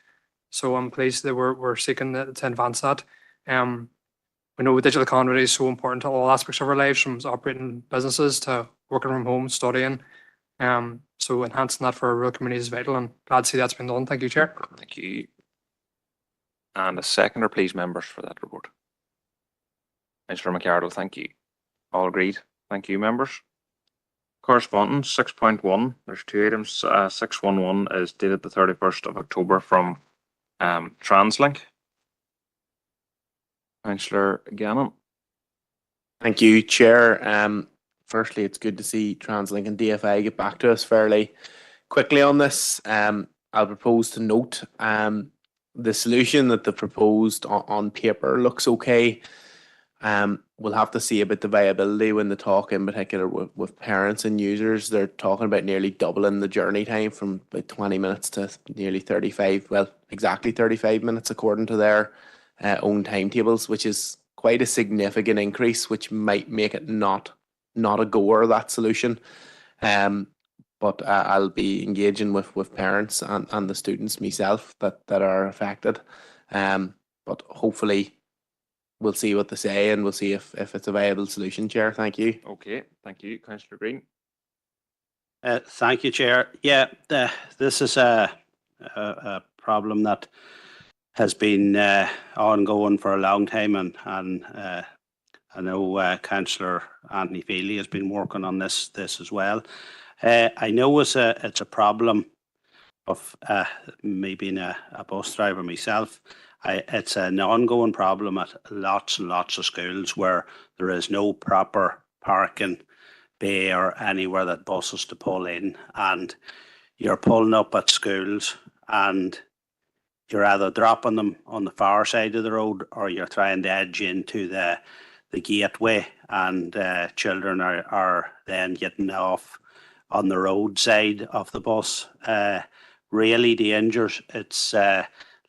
[SPEAKER 14] So I'm pleased that we're seeking to advance that. We know digital connectivity is so important to all aspects of our lives, from operating businesses to working from home, studying. So enhancing that for our rural communities is vital, and glad to see that's been done. Thank you, Chair.
[SPEAKER 1] Thank you. And a seconder, please, members, for that report. Councillor McArdle, thank you. All agreed. Thank you, members. Correspondence 6.1. There's 2 items. 611 is dated the 31st of October from TransLink. Councillor Gannon.
[SPEAKER 15] Thank you, Chair. Firstly, it's good to see TransLink and DFI get back to us fairly quickly on this. I'll propose to note the solution that they've proposed on paper looks okay. We'll have to see about the viability when they talk, in particular with parents and users. They're talking about nearly doubling the journey time from about 20 minutes to nearly 35, well, exactly 35 minutes according to their own timetables, which is quite a significant increase, which might make it not a goer, that solution. But I'll be engaging with parents and the students myself that are affected. But hopefully we'll see what they say, and we'll see if it's a viable solution, Chair. Thank you.
[SPEAKER 1] Okay, thank you. Councillor Green.
[SPEAKER 7] Thank you, Chair. Yeah, this is a problem that has been ongoing for a long time, and I know Councillor Anthony Feely has been working on this as well. I know it's a problem of me being a bus driver myself. It's an ongoing problem at lots and lots of schools where there is no proper parking bay or anywhere that buses to pull in, and you're pulling up at schools and you're either dropping them on the far side of the road, or you're trying to edge into the gateway, and children are then getting off on the roadside of the bus. Really dangerous. It's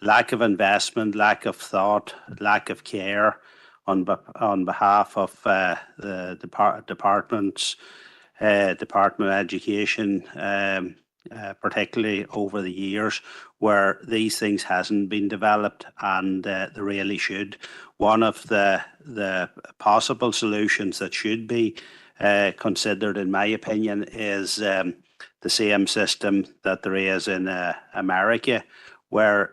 [SPEAKER 7] lack of investment, lack of thought, lack of care on behalf of the Department of Education, particularly over the years, where these things hasn't been developed, and they really should. One of the possible solutions that should be considered, in my opinion, is the same system that there is in America, where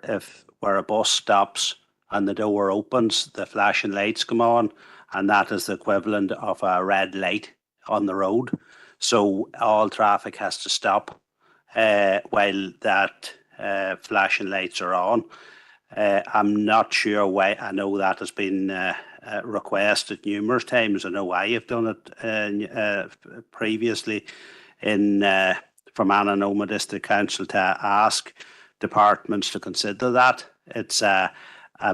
[SPEAKER 7] a bus stops and the door opens, the flashing lights come on, and that is the equivalent of a red light on the road. So all traffic has to stop while that flashing lights are on. I'm not sure why. I know that has been requested numerous times. I know I have done it previously from Annanoma District Council to ask departments to consider that. It's a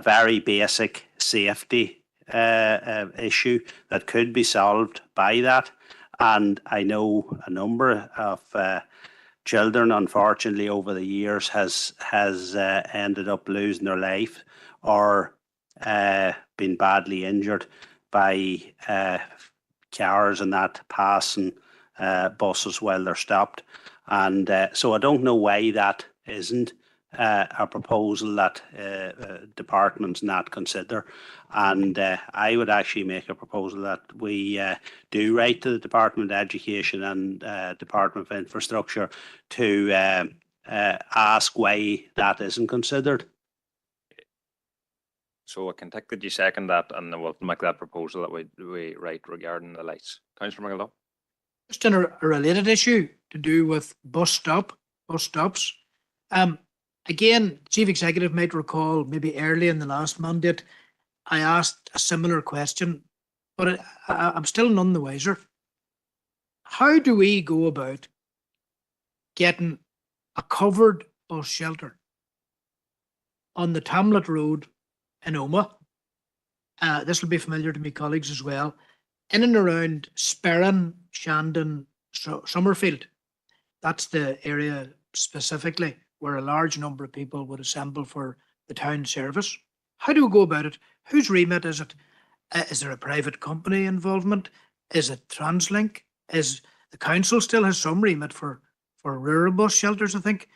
[SPEAKER 7] very basic safety issue that could be solved by that. And I know a number of children, unfortunately, over the years has ended up losing their life or been badly injured by cars and that passing buses while they're stopped. And so I don't know why that isn't a proposal that departments not consider. And I would actually make a proposal that we do write to the Department of Education and Department of Infrastructure to ask why that isn't considered.
[SPEAKER 1] So I can take that you second that, and then we'll make that proposal that we write regarding the lights. Councillor McElduff.
[SPEAKER 6] Just in a related issue to do with bus stops. Again, Chief Executive might recall maybe early in the last mandate, I asked a similar question, but I'm still none the wiser. How do we go about getting a covered bus shelter on the Tamlet Road in Omagh? This will be familiar to my colleagues as well. In and around Sperrin, Shandon, Summerfield. That's the area specifically where a large number of people would assemble for the town service. How do we go about it? Whose remit is it? Is there a private company involvement? Is it TransLink? Is the council still has some remit for rural bus shelters, I think?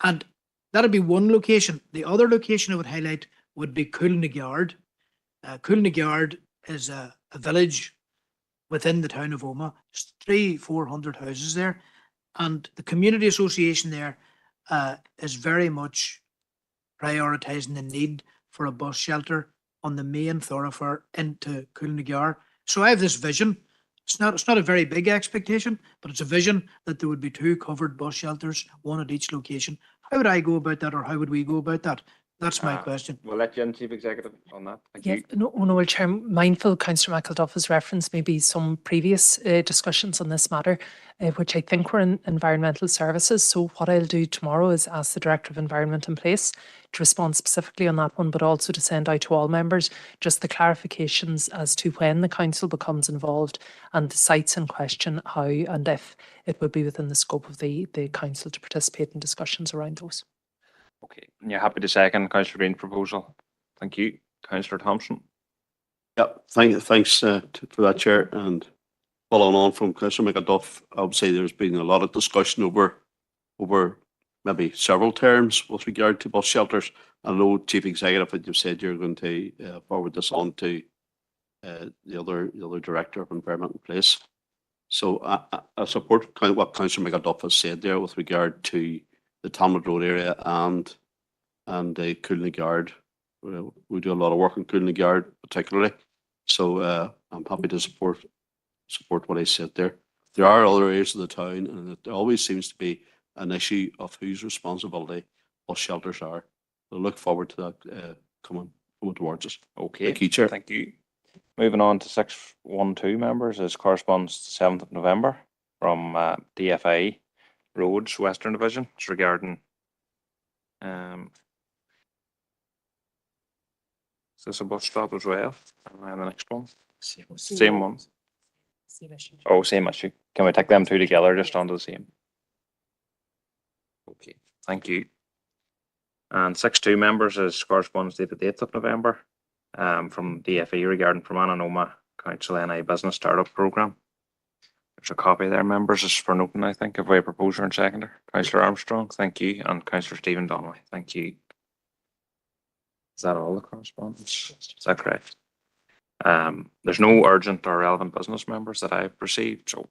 [SPEAKER 6] And that'd be one location. The other location I would highlight would be Coolnagyard. Coolnagyard is a village within the town of Omagh. There's 300-400 houses there. And the community association there is very much prioritising the need for a bus shelter on the main thoroughfare into Coolnagyard. So I have this vision. It's not a very big expectation, but it's a vision that there would be 2 covered bus shelters, one at each location. How would I go about that, or how would we go about that? That's my question.
[SPEAKER 1] We'll let you in, Chief Executive, on that. Thank
[SPEAKER 11] Yeah,
[SPEAKER 1] you.
[SPEAKER 11] no, well, Chair, mindful Councillor McElduff has referenced maybe some previous discussions on this matter, which I think were in environmental services. So what I'll do tomorrow is ask the Director of Environment in place to respond specifically on that one, but also to send out to all members just the clarifications as to when the council becomes involved and the sites in question, how and if it would be within the scope of the council to participate in discussions around those.
[SPEAKER 1] Okay, and you're happy to second Councillor Green's proposal? Thank you. Councillor Thompson.
[SPEAKER 9] Yeah, thanks for that, Chair. And following on from Councillor McAduff, I would say there's been a lot of discussion over maybe several terms with regard to bus shelters. I know, Chief Executive, that you've said you're going to forward this on to the other Director of Environment in place. So I support kind of what Councillor McAduff has said there with regard to the Tamlet Road area and the Coolnagyard. We do a lot of work in Coolnagyard particularly. So I'm happy to support what I said there. There are other areas of the town, and there always seems to be an issue of whose responsibility bus shelters are. I look forward to that coming towards us.
[SPEAKER 1] Okay.
[SPEAKER 9] Thank you, Chair.
[SPEAKER 1] Thank you. Moving on to 612 members, as corresponds to 7th of November from DFI Roads Western Division. It's regarding is this a bus stop as well? And the next one? Same one.
[SPEAKER 11] Same issue.
[SPEAKER 1] Oh, same issue. Can we take them 2 together just onto the same? Okay, thank you. And 6-2 members is corresponds to the 8th of November from DFE regarding Fermanagh and Omagh Council NI Business Startup Programme. There's a copy there, members. It's for noting, I think, of a proposer and seconder. Councillor Armstrong, thank you. And Councillor Stephen Donnelly, thank you. Is that all the correspondence? Is that correct? There's no urgent or relevant business members that I've received, so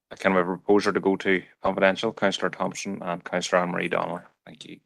[SPEAKER 1] I can have a proposer to go to confidential, Councillor Thompson and Councillor Anne-Marie Donnelly. Thank you.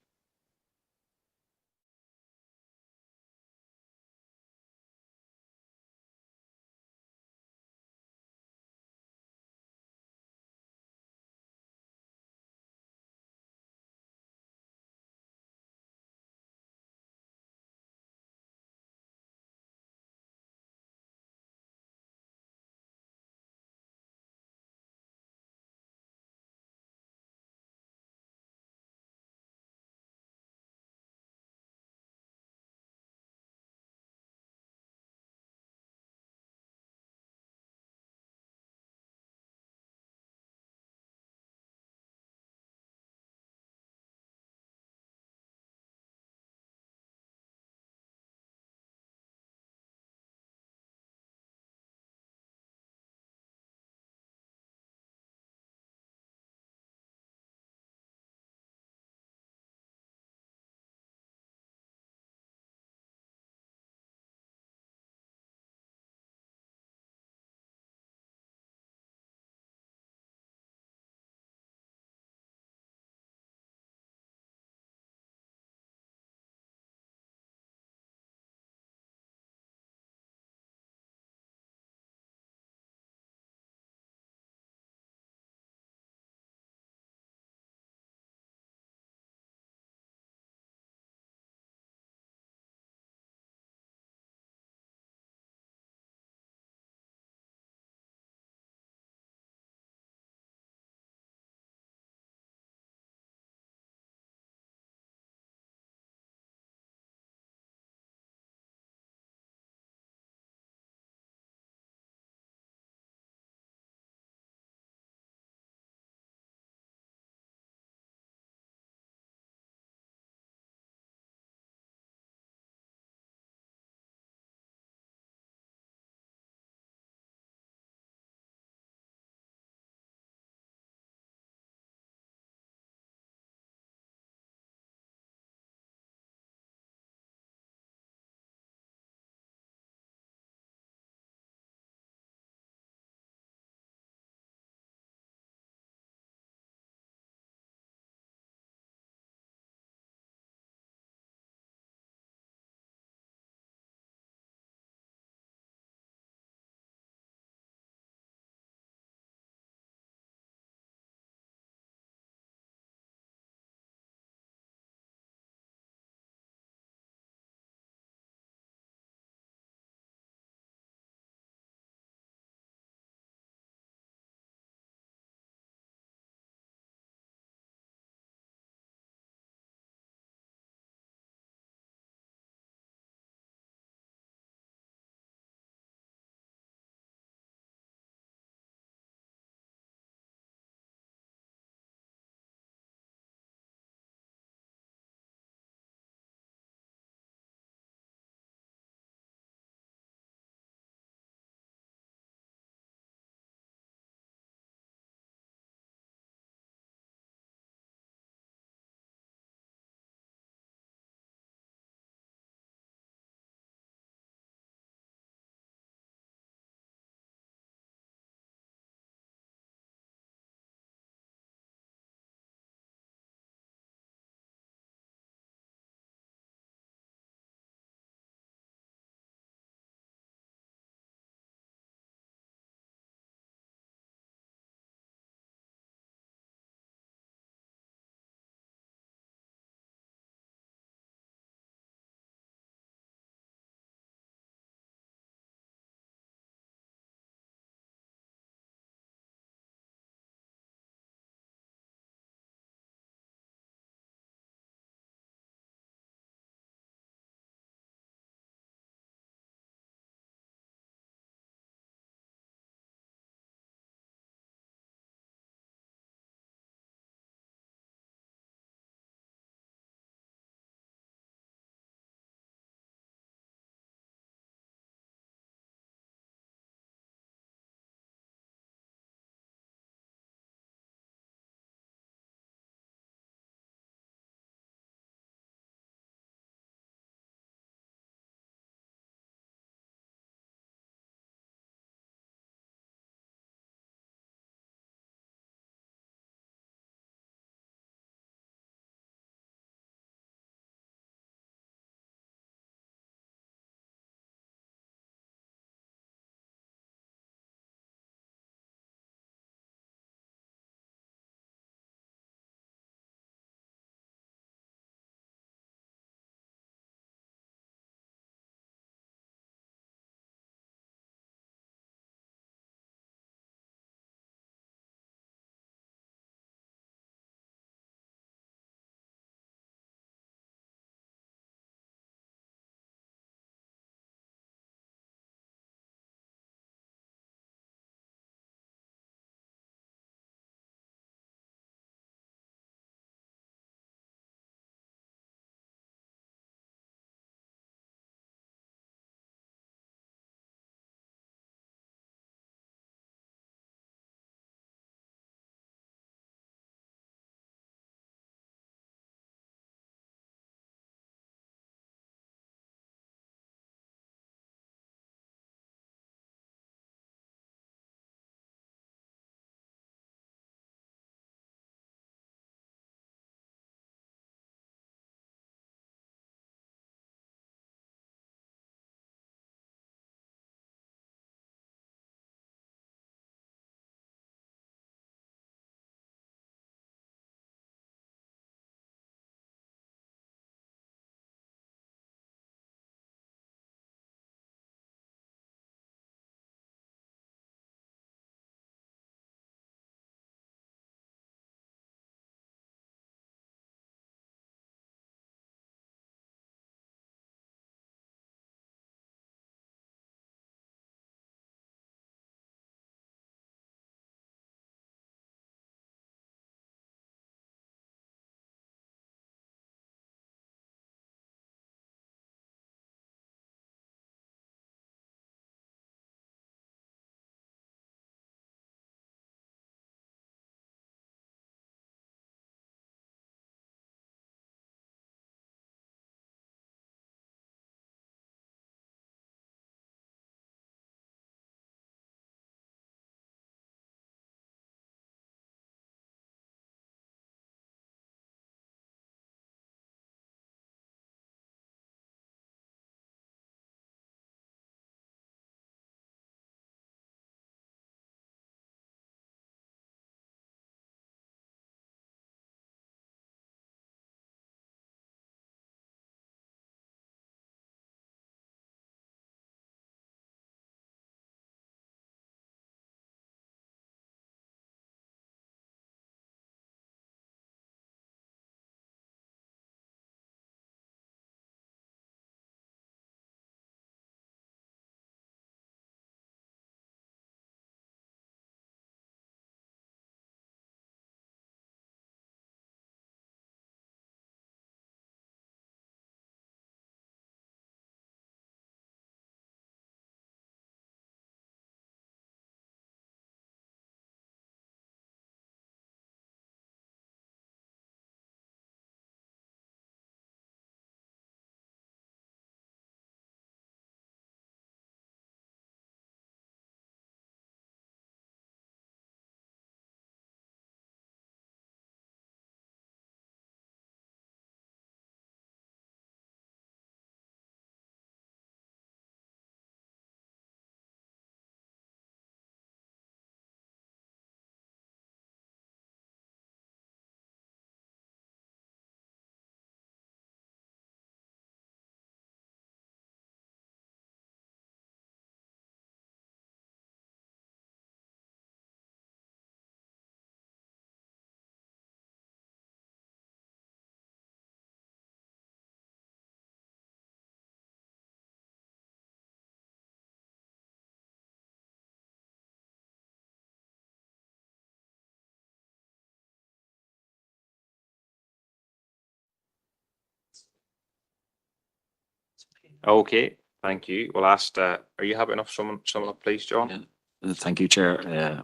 [SPEAKER 1] Okay, thank you. We'll ask, are you happy enough? Someone up, please, John?
[SPEAKER 4] Thank you, Chair.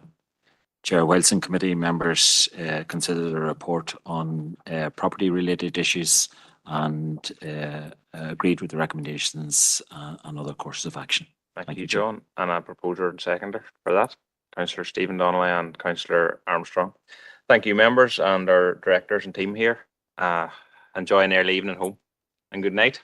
[SPEAKER 4] Chair Wilson, committee members considered a report on property-related issues and agreed with the recommendations and other courses of action.
[SPEAKER 1] Thank you, John. And a proposer and seconder for that, Councillor Stephen Donnelly and Councillor Armstrong. Thank you, members and our directors and team here. Enjoy an early evening home and good night.